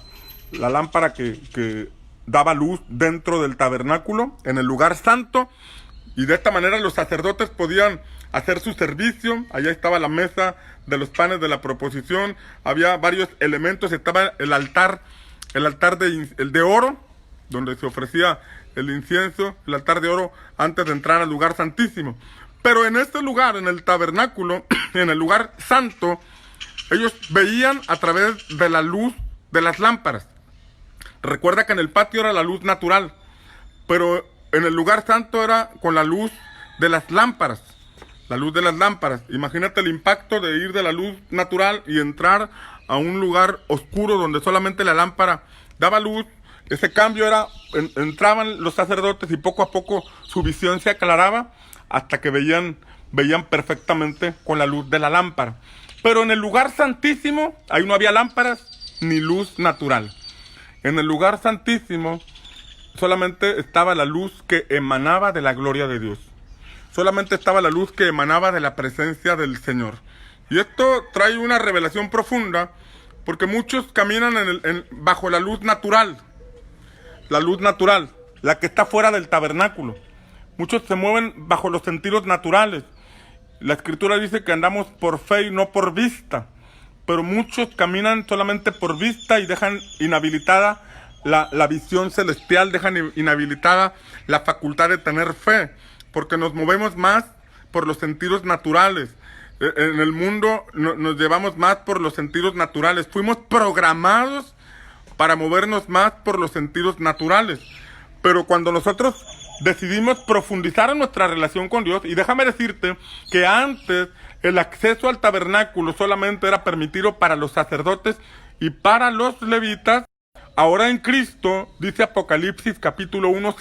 la lámpara que daba luz dentro del tabernáculo, en el lugar santo. Y de esta manera los sacerdotes podían hacer su servicio. Allá estaba la mesa de los panes de la proposición. Había varios elementos. Estaba el altar de oro, donde se ofrecía el incienso, el altar de oro antes de entrar al lugar santísimo. Pero en este lugar, en el tabernáculo, en el lugar santo, ellos veían a través de la luz de las lámparas. Recuerda que en el patio era la luz natural, pero en el lugar santo era con la luz de las lámparas. La luz de las lámparas. Imagínate el impacto de ir de la luz natural y entrar a un lugar oscuro donde solamente la lámpara daba luz. Ese cambio era, entraban los sacerdotes y poco a poco su visión se aclaraba hasta que veían perfectamente con la luz de la lámpara. Pero en el lugar santísimo, ahí no había lámparas ni luz natural. En el lugar santísimo solamente estaba la luz que emanaba de la gloria de Dios. Solamente estaba la luz que emanaba de la presencia del Señor. Y esto trae una revelación profunda, porque muchos caminan bajo la luz natural, la que está fuera del tabernáculo. Muchos se mueven bajo los sentidos naturales. La Escritura dice que andamos por fe y no por vista. Pero muchos caminan solamente por vista y dejan inhabilitada la visión celestial, dejan inhabilitada la facultad de tener fe, porque nos movemos más por los sentidos naturales. En el mundo nos llevamos más por los sentidos naturales. Fuimos programados para movernos más por los sentidos naturales. Pero cuando nosotros decidimos profundizar en nuestra relación con Dios, y déjame decirte que antes el acceso al tabernáculo solamente era permitido para los sacerdotes y para los levitas, ahora en Cristo, dice Apocalipsis capítulo 1,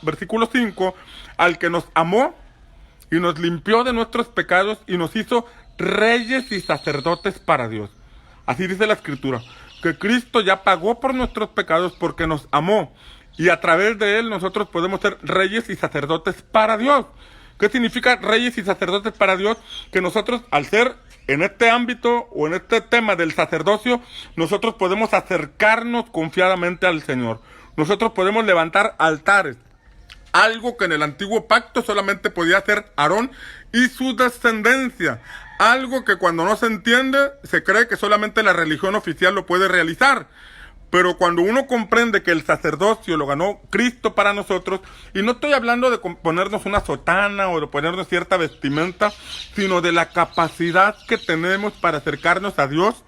versículo 5, al que nos amó y nos limpió de nuestros pecados y nos hizo reyes y sacerdotes para Dios. Así dice la Escritura, que Cristo ya pagó por nuestros pecados porque nos amó. Y a través de Él nosotros podemos ser reyes y sacerdotes para Dios. ¿Qué significa reyes y sacerdotes para Dios? Que nosotros, al ser en este ámbito o en este tema del sacerdocio, nosotros podemos acercarnos confiadamente al Señor. Nosotros podemos levantar altares. Algo que en el antiguo pacto solamente podía hacer Aarón y su descendencia. Algo que cuando no se entiende, se cree que solamente la religión oficial lo puede realizar. Pero cuando uno comprende que el sacerdocio lo ganó Cristo para nosotros, y no estoy hablando de ponernos una sotana o de ponernos cierta vestimenta, sino de la capacidad que tenemos para acercarnos a Dios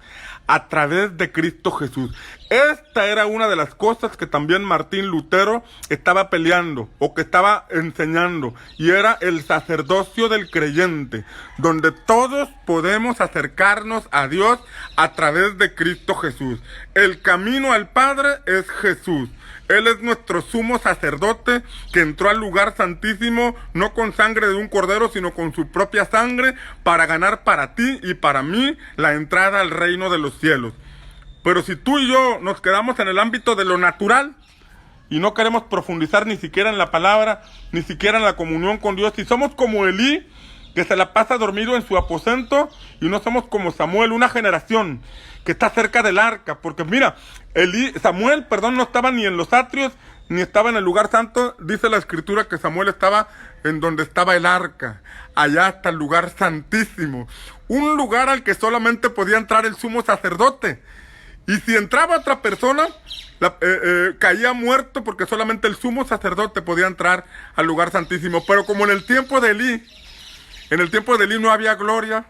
a través de Cristo Jesús. Esta era una de las cosas que también Martín Lutero estaba peleando o que estaba enseñando, y era el sacerdocio del creyente, donde todos podemos acercarnos a Dios a través de Cristo Jesús. El camino al Padre es Jesús. Él es nuestro sumo sacerdote que entró al lugar santísimo no con sangre de un cordero, sino con su propia sangre, para ganar para ti y para mí la entrada al reino de los cielos. Pero si tú y yo nos quedamos en el ámbito de lo natural y no queremos profundizar ni siquiera en la palabra, ni siquiera en la comunión con Dios, si somos como Elí, que se la pasa dormido en su aposento, y no somos como Samuel, una generación que está cerca del arca, porque mira, Samuel no estaba ni en los atrios, ni estaba en el lugar santo. Dice la Escritura que Samuel estaba en donde estaba el arca, allá hasta el lugar santísimo, un lugar al que solamente podía entrar el sumo sacerdote, y si entraba otra persona, caía muerto, porque solamente el sumo sacerdote podía entrar al lugar santísimo. Pero como en el tiempo de Elí no había gloria,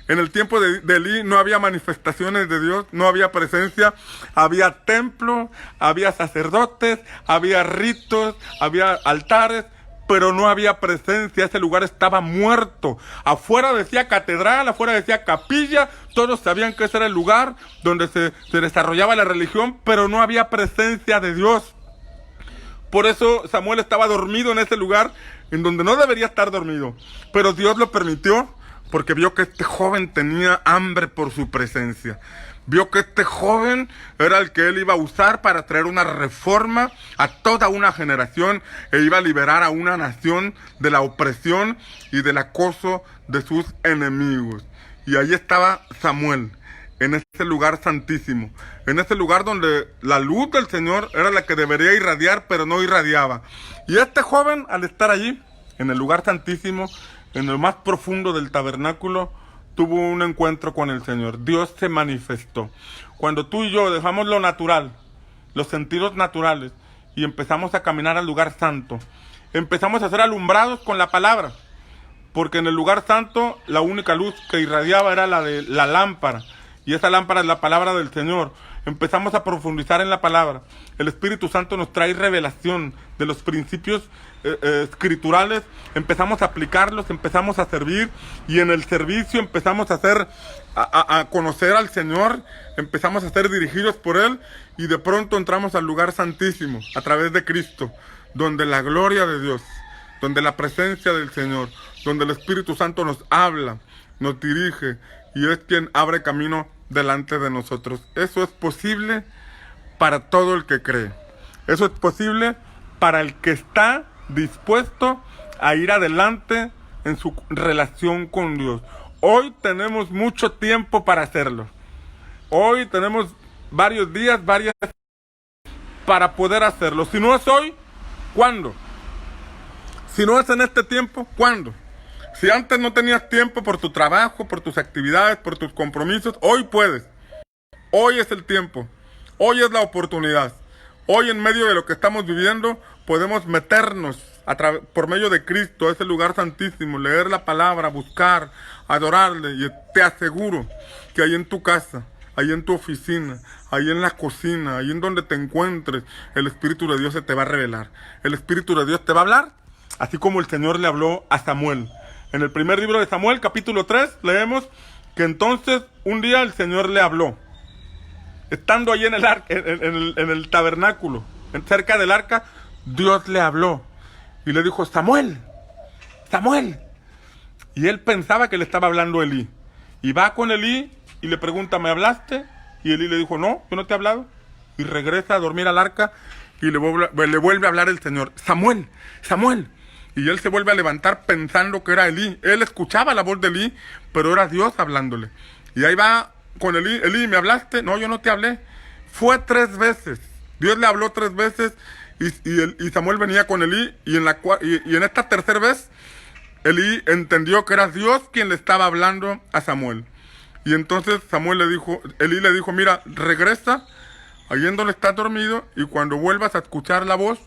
en el tiempo de Elí no había manifestaciones de Dios, no había presencia, había templo, había sacerdotes, había ritos, había altares, pero no había presencia. Ese lugar estaba muerto. Afuera decía catedral, afuera decía capilla, todos sabían que ese era el lugar donde se desarrollaba la religión, pero no había presencia de Dios. Por eso Samuel estaba dormido en ese lugar, en donde no debería estar dormido, pero Dios lo permitió, porque vio que este joven tenía hambre por su presencia. Vio que este joven era el que él iba a usar para traer una reforma a toda una generación, e iba a liberar a una nación de la opresión y del acoso de sus enemigos. Y ahí estaba Samuel, en ese lugar santísimo, en ese lugar donde la luz del Señor era la que debería irradiar, pero no irradiaba. Y este joven, al estar allí, en el lugar santísimo, en lo más profundo del tabernáculo, tuvo un encuentro con el Señor. Dios se manifestó. Cuando tú y yo dejamos lo natural, los sentidos naturales, y empezamos a caminar al lugar santo, empezamos a ser alumbrados con la palabra, porque en el lugar santo la única luz que irradiaba era la de la lámpara, y esa lámpara es la palabra del Señor. Empezamos a profundizar en la palabra. El Espíritu Santo nos trae revelación de los principios escriturales, empezamos a aplicarlos, empezamos a servir, y en el servicio empezamos a conocer al Señor, empezamos a ser dirigidos por Él, y de pronto entramos al lugar santísimo a través de Cristo, donde la gloria de Dios, donde la presencia del Señor, donde el Espíritu Santo nos habla, nos dirige, y es quien abre camino delante de nosotros. Eso es posible para todo el que cree. Eso es posible para el que está dispuesto a ir adelante en su relación con Dios. Hoy tenemos mucho tiempo para hacerlo. Hoy tenemos varios días, para poder hacerlo. Si no es hoy, ¿cuándo? Si no es en este tiempo, ¿cuándo? Si antes no tenías tiempo por tu trabajo, por tus actividades, por tus compromisos, hoy puedes. Hoy es el tiempo. Hoy es la oportunidad. Hoy, en medio de lo que estamos viviendo, podemos meternos por medio de Cristo a ese lugar santísimo, leer la palabra, buscar, adorarle, y te aseguro que ahí en tu casa, ahí en tu oficina, ahí en la cocina, ahí en donde te encuentres, el Espíritu de Dios se te va a revelar. El Espíritu de Dios te va a hablar, así como el Señor le habló a Samuel. En el primer libro de Samuel, capítulo 3, leemos que entonces un día el Señor le habló, estando ahí en el tabernáculo, cerca del arca. Dios le habló y le dijo: Samuel, Samuel. Y él pensaba que le estaba hablando Elí. Y va con Elí y le pregunta: ¿me hablaste? Y Elí le dijo: no, yo no te he hablado. Y regresa a dormir al arca y le vuelve a hablar el Señor: Samuel, Samuel. Y él se vuelve a levantar pensando que era Elí. Él escuchaba la voz de Elí, pero era Dios hablándole. Y ahí va con Elí: Elí, ¿me hablaste? No, yo no te hablé. Fue 3 veces. Dios le habló 3 veces y Samuel venía con Elí. Y en esta tercera vez, Elí entendió que era Dios quien le estaba hablando a Samuel. Y entonces Elí le dijo: mira, regresa ahí en donde estás dormido, y cuando vuelvas a escuchar la voz,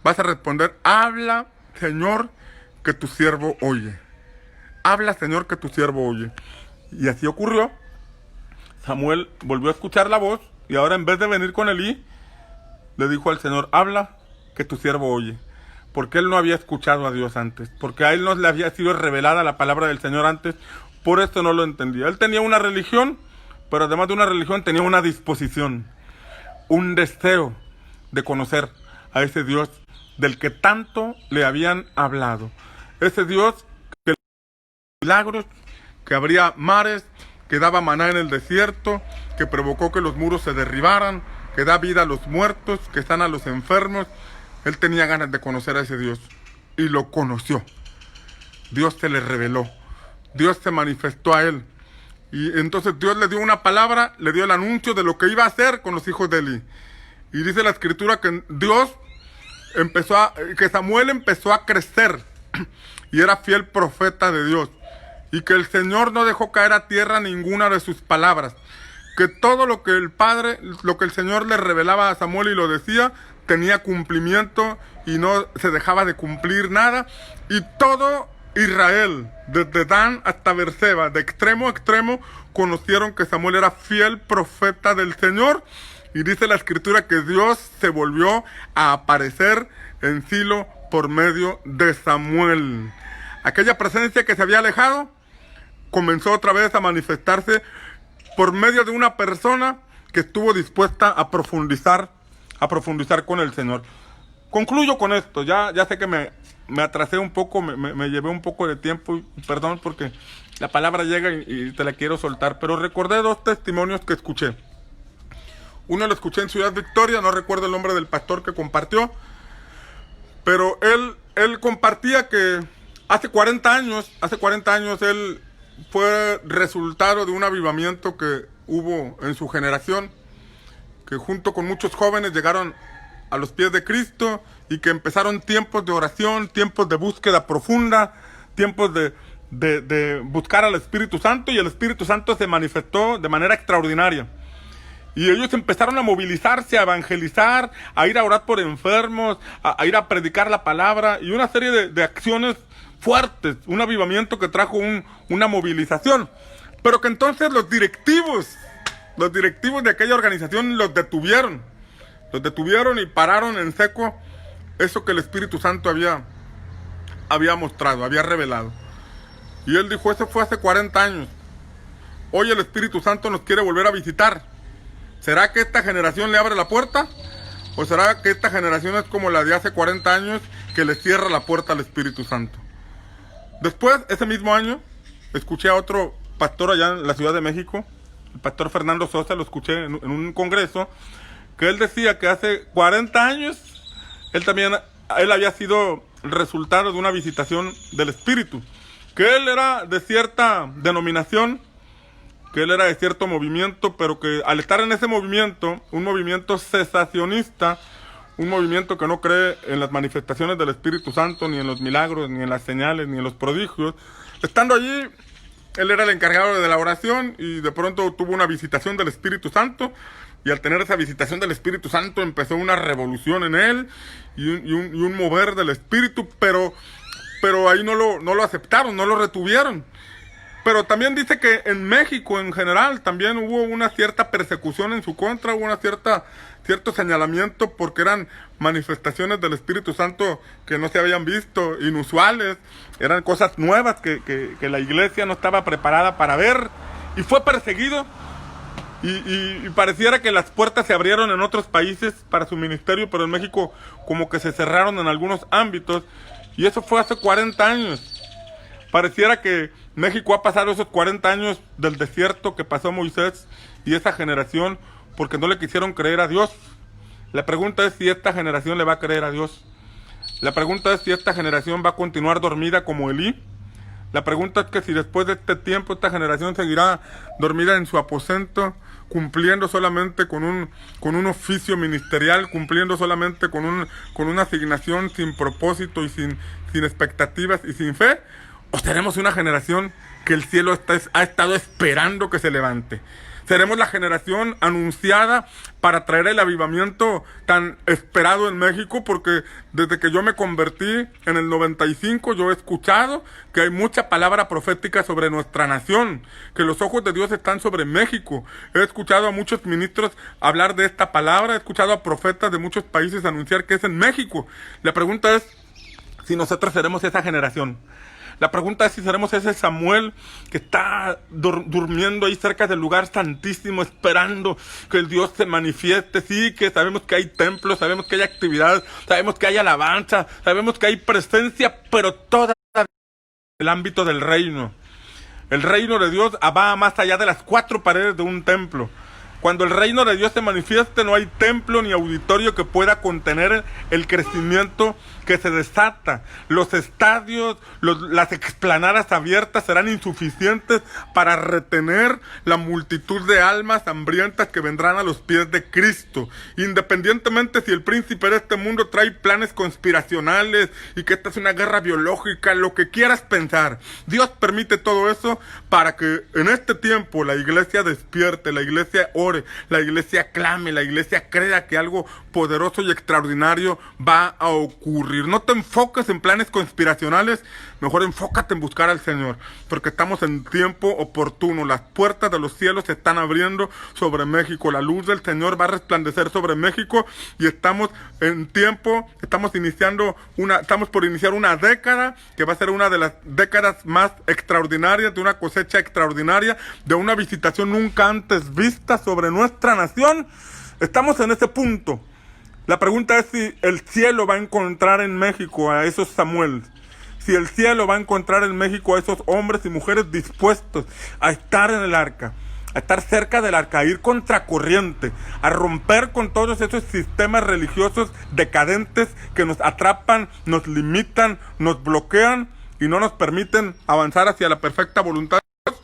vas a responder: habla, Señor, que tu siervo oye. Habla, Señor, que tu siervo oye. Y así ocurrió. Samuel volvió a escuchar la voz, y ahora, en vez de venir con Elí, le dijo al Señor: habla, que tu siervo oye. Porque él no había escuchado a Dios antes, porque a él no le había sido revelada la palabra del Señor antes, por esto no lo entendía. Él tenía una religión, pero además de una religión tenía una disposición, un deseo de conocer a ese Dios del que tanto le habían hablado. Ese Dios que milagros, que abría mares, que daba maná en el desierto, que provocó que los muros se derribaran, que da vida a los muertos, que sana a los enfermos. Él tenía ganas de conocer a ese Dios y lo conoció. Dios se le reveló, Dios se manifestó a él. Y entonces Dios le dio una palabra, le dio el anuncio de lo que iba a hacer con los hijos de Elí. Y dice la escritura que que Samuel empezó a crecer y era fiel profeta de Dios. Y que el Señor no dejó caer a tierra ninguna de sus palabras. Que todo lo que el Señor le revelaba a Samuel y lo decía, tenía cumplimiento y no se dejaba de cumplir nada. Y todo Israel, desde Dan hasta Berseba, de extremo a extremo, conocieron que Samuel era fiel profeta del Señor. Y dice la escritura que Dios se volvió a aparecer en Silo por medio de Samuel. Aquella presencia que se había alejado comenzó otra vez a manifestarse por medio de una persona que estuvo dispuesta a profundizar con el Señor. Concluyo con esto. Ya sé que me atrasé un poco, me llevé un poco de tiempo, y perdón, porque la palabra llega y te la quiero soltar, pero recordé 2 testimonios que escuché. Uno lo escuché en Ciudad Victoria, no recuerdo el nombre del pastor que compartió, pero él compartía que hace 40 años él fue resultado de un avivamiento que hubo en su generación, que junto con muchos jóvenes llegaron a los pies de Cristo y que empezaron tiempos de oración, tiempos de búsqueda profunda, tiempos de buscar al Espíritu Santo, y el Espíritu Santo se manifestó de manera extraordinaria. Y ellos empezaron a movilizarse, a evangelizar, a ir a orar por enfermos, a ir a predicar la palabra, y una serie de acciones fuertes, un avivamiento que trajo una movilización. Pero que entonces los directivos de aquella organización los detuvieron y pararon en seco eso que el Espíritu Santo había mostrado, había revelado. Y él dijo: eso fue hace 40 años. Hoy el Espíritu Santo nos quiere volver a visitar. ¿Será que esta generación le abre la puerta? ¿O será que esta generación es como la de hace 40 años, que le cierra la puerta al Espíritu Santo? Después, ese mismo año, escuché a otro pastor allá en la Ciudad de México, el pastor Fernando Sosa, lo escuché en un congreso, que él decía que hace 40 años, él había sido el resultado de una visitación del Espíritu, que él era de cierta denominación, que él era de cierto movimiento, pero que al estar en ese movimiento, un movimiento cesacionista, un movimiento que no cree en las manifestaciones del Espíritu Santo, ni en los milagros, ni en las señales, ni en los prodigios. Estando allí, él era el encargado de la oración y de pronto tuvo una visitación del Espíritu Santo, y al tener esa visitación del Espíritu Santo empezó una revolución en él y un mover del Espíritu, pero ahí no lo aceptaron, no lo retuvieron. Pero también dice que en México en general también hubo una cierta persecución en su contra, hubo cierto señalamiento porque eran manifestaciones del Espíritu Santo que no se habían visto, inusuales, eran cosas nuevas que la iglesia no estaba preparada para ver, y fue perseguido, y pareciera que las puertas se abrieron en otros países para su ministerio, pero en México como que se cerraron en algunos ámbitos, y eso fue hace 40 años. Pareciera que México ha pasado esos 40 años del desierto que pasó Moisés y esa generación porque no le quisieron creer a Dios. La pregunta es si esta generación le va a creer a Dios. La pregunta es si esta generación va a continuar dormida como Elí. La pregunta es que si después de este tiempo esta generación seguirá dormida en su aposento, cumpliendo solamente con un oficio ministerial, cumpliendo solamente con una asignación sin propósito y sin expectativas y sin fe. ¿O seremos una generación que el cielo ha estado esperando que se levante? Seremos la generación anunciada para traer el avivamiento tan esperado en México, porque desde que yo me convertí en el 95, yo he escuchado que hay mucha palabra profética sobre nuestra nación, que los ojos de Dios están sobre México. He escuchado a muchos ministros hablar de esta palabra, he escuchado a profetas de muchos países anunciar que es en México. La pregunta es si nosotros seremos esa generación. La pregunta es si seremos ese Samuel que está durmiendo ahí cerca del lugar santísimo, esperando que el Dios se manifieste. Sí, que sabemos que hay templos, sabemos que hay actividad, sabemos que hay alabanza, sabemos que hay presencia, pero toda el ámbito del reino. El reino de Dios va más allá de las 4 paredes de un templo. Cuando el reino de Dios se manifieste, no hay templo ni auditorio que pueda contener el crecimiento que se desata. Los estadios, las explanadas abiertas serán insuficientes para retener la multitud de almas hambrientas que vendrán a los pies de Cristo. Independientemente si el príncipe de este mundo trae planes conspiracionales y que esta es una guerra biológica, lo que quieras pensar, Dios permite todo eso para que en este tiempo la iglesia despierte, la iglesia ore, la iglesia clame, la iglesia crea que algo poderoso y extraordinario va a ocurrir. No te enfoques en planes conspiracionales, mejor enfócate en buscar al Señor, porque estamos en tiempo oportuno. Las puertas de los cielos se están abriendo sobre México, la luz del Señor va a resplandecer sobre México, y estamos en tiempo, estamos por iniciar una década que va a ser una de las décadas más extraordinarias, de una cosecha extraordinaria, de una visitación nunca antes vista sobre nuestra nación. Estamos en ese punto. La pregunta es si el cielo va a encontrar en México a esos Samuel, si el cielo va a encontrar en México a esos hombres y mujeres dispuestos a estar en el arca, a estar cerca del arca, a ir contracorriente, a romper con todos esos sistemas religiosos decadentes que nos atrapan, nos limitan, nos bloquean y no nos permiten avanzar hacia la perfecta voluntad de Dios.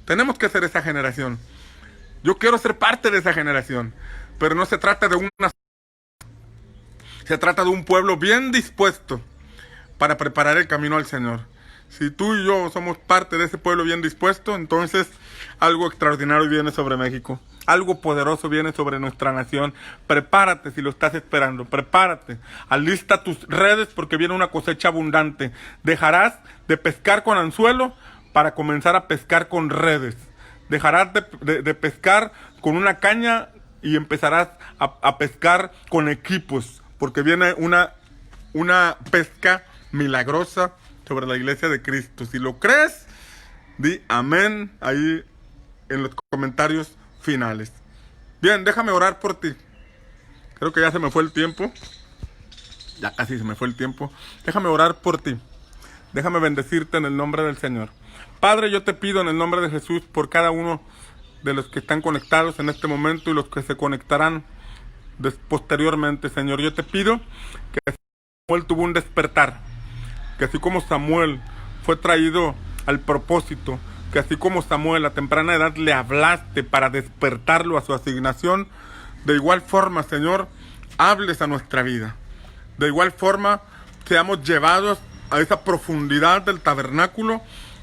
Tenemos que ser esa generación. Yo quiero ser parte de esa generación, pero no se trata de se trata de un pueblo bien dispuesto para preparar el camino al Señor. Si tú y yo somos parte de ese pueblo bien dispuesto, entonces algo extraordinario viene sobre México. Algo poderoso viene sobre nuestra nación. Prepárate si lo estás esperando. Prepárate. Alista tus redes porque viene una cosecha abundante. Dejarás de pescar con anzuelo para comenzar a pescar con redes. Dejarás de pescar con una caña y empezarás a pescar con equipos. Porque viene una pesca milagrosa sobre la iglesia de Cristo. Si lo crees, di amén ahí en los comentarios finales. Bien, déjame orar por ti. Creo que ya se me fue el tiempo. Ya casi se me fue el tiempo. Déjame orar por ti. Déjame bendecirte en el nombre del Señor. Padre, yo te pido en el nombre de Jesús por cada uno de los que están conectados en este momento y los que se conectarán posteriormente, Señor. Yo te pido que Samuel tuvo un despertar, que así como Samuel fue traído al propósito, que así como Samuel a temprana edad le hablaste para despertarlo a su asignación, de igual forma, Señor, hables a nuestra vida. De igual forma, seamos llevados a esa profundidad del tabernáculo,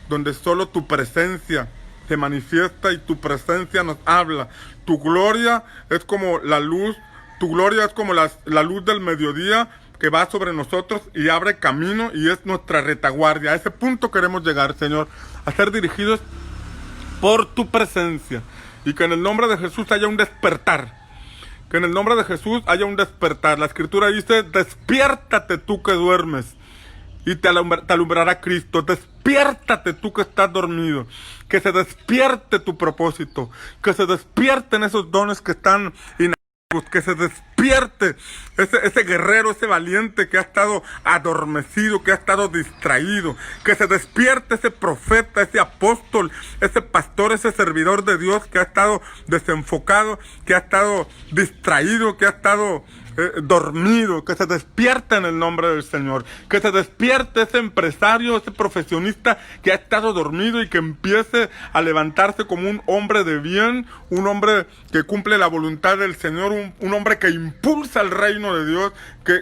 donde solo tu presencia se manifiesta y tu presencia nos habla. Tu gloria es como la luz, tu gloria es como la luz del mediodía que va sobre nosotros y abre camino y es nuestra retaguardia. A ese punto queremos llegar, Señor, a ser dirigidos por tu presencia, y que en el nombre de Jesús haya un despertar. Que en el nombre de Jesús haya un despertar. La Escritura dice: despiértate tú que duermes, y te alumbrará Cristo. Despiértate tú que estás dormido. Que se despierte tu propósito. Que se despierten esos dones que están inactivos. Que se despierte ese guerrero, ese valiente que ha estado adormecido, que ha estado distraído. Que se despierte ese profeta, ese apóstol, ese pastor, ese servidor de Dios que ha estado desenfocado, que ha estado distraído, que ha estado dormido. Que se despierte en el nombre del Señor. Que se despierte ese empresario, ese profesionista que ha estado dormido y que empiece a levantarse como un hombre de bien, un hombre que cumple la voluntad del Señor, un hombre que impulsa el reino de Dios,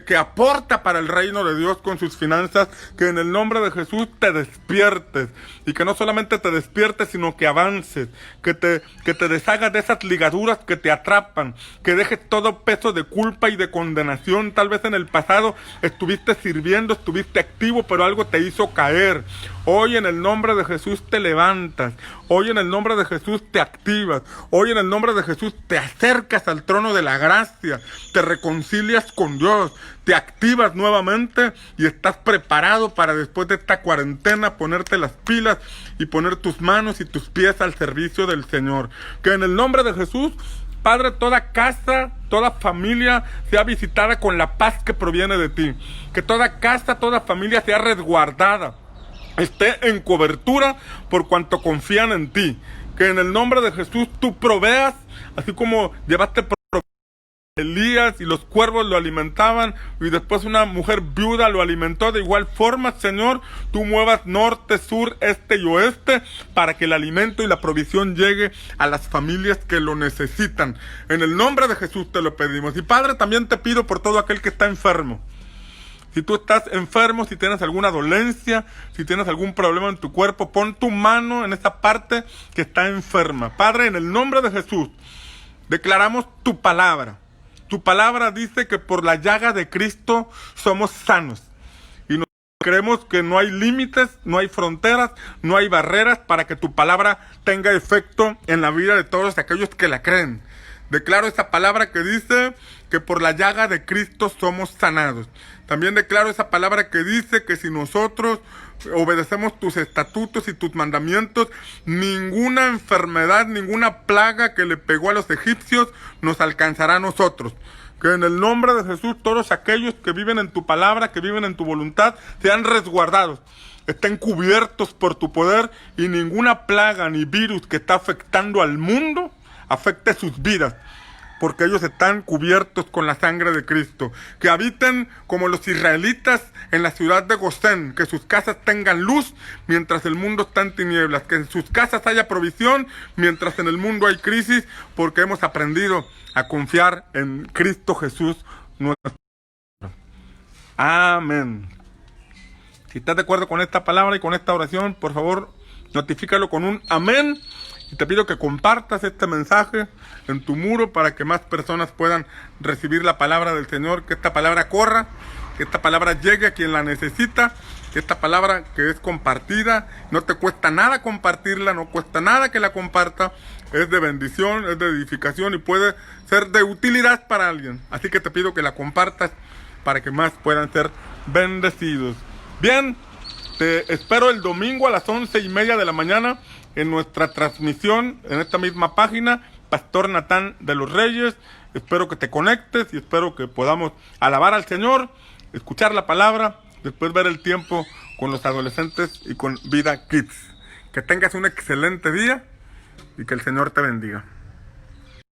que aporta para el reino de Dios con sus finanzas. Que en el nombre de Jesús te despiertes, y que no solamente te despiertes, sino que avances, que te deshagas de esas ligaduras que te atrapan, que dejes todo peso de culpa y de condenación. Tal vez en el pasado estuviste sirviendo, estuviste activo, pero algo te hizo caer. Hoy en el nombre de Jesús te levantas. Hoy en el nombre de Jesús te activas. Hoy en el nombre de Jesús te acercas al trono de la gracia. Te reconcilias con Dios. Te activas nuevamente y estás preparado para, después de esta cuarentena, ponerte las pilas y poner tus manos y tus pies al servicio del Señor. Que en el nombre de Jesús, Padre, toda casa, toda familia sea visitada con la paz que proviene de ti. Que toda casa, toda familia sea resguardada, esté en cobertura por cuanto confían en ti. Que en el nombre de Jesús tú proveas, así como llevaste Elías y los cuervos lo alimentaban, y después una mujer viuda lo alimentó. De igual forma, Señor, tú muevas norte, sur, este y oeste para que el alimento y la provisión llegue a las familias que lo necesitan. En el nombre de Jesús te lo pedimos. Y Padre, también te pido por todo aquel que está enfermo. Si tú estás enfermo, si tienes alguna dolencia, si tienes algún problema en tu cuerpo, pon tu mano en esa parte que está enferma. Padre, en el nombre de Jesús, declaramos tu palabra. Tu palabra dice que por la llaga de Cristo somos sanos. Y nosotros creemos que no hay límites, no hay fronteras, no hay barreras para que tu palabra tenga efecto en la vida de todos aquellos que la creen. Declaro esa palabra que dice que por la llaga de Cristo somos sanados. También declaro esa palabra que dice que si nosotros obedecemos tus estatutos y tus mandamientos, ninguna enfermedad, ninguna plaga que le pegó a los egipcios nos alcanzará a nosotros. Que en el nombre de Jesús todos aquellos que viven en tu palabra, que viven en tu voluntad, sean resguardados, estén cubiertos por tu poder, y ninguna plaga ni virus que está afectando al mundo afecte sus vidas, porque ellos están cubiertos con la sangre de Cristo. Que habiten como los israelitas en la ciudad de Gosén, que sus casas tengan luz mientras el mundo está en tinieblas, que en sus casas haya provisión mientras en el mundo hay crisis, porque hemos aprendido a confiar en Cristo Jesús nuestro Señor. Amén. Si estás de acuerdo con esta palabra y con esta oración, por favor, notifícalo con un amén. Y te pido que compartas este mensaje en tu muro para que más personas puedan recibir la palabra del Señor. Que esta palabra corra, que esta palabra llegue a quien la necesita, que esta palabra que es compartida, no te cuesta nada compartirla, no cuesta nada que la comparta, es de bendición, es de edificación y puede ser de utilidad para alguien. Así que te pido que la compartas para que más puedan ser bendecidos. Bien, te espero el domingo a las 11:30 de la mañana en nuestra transmisión, en esta misma página, Pastor Natán de los Reyes. Espero que te conectes y espero que podamos alabar al Señor, escuchar la palabra, después ver el tiempo con los adolescentes y con Vida Kids. Que tengas un excelente día y que el Señor te bendiga.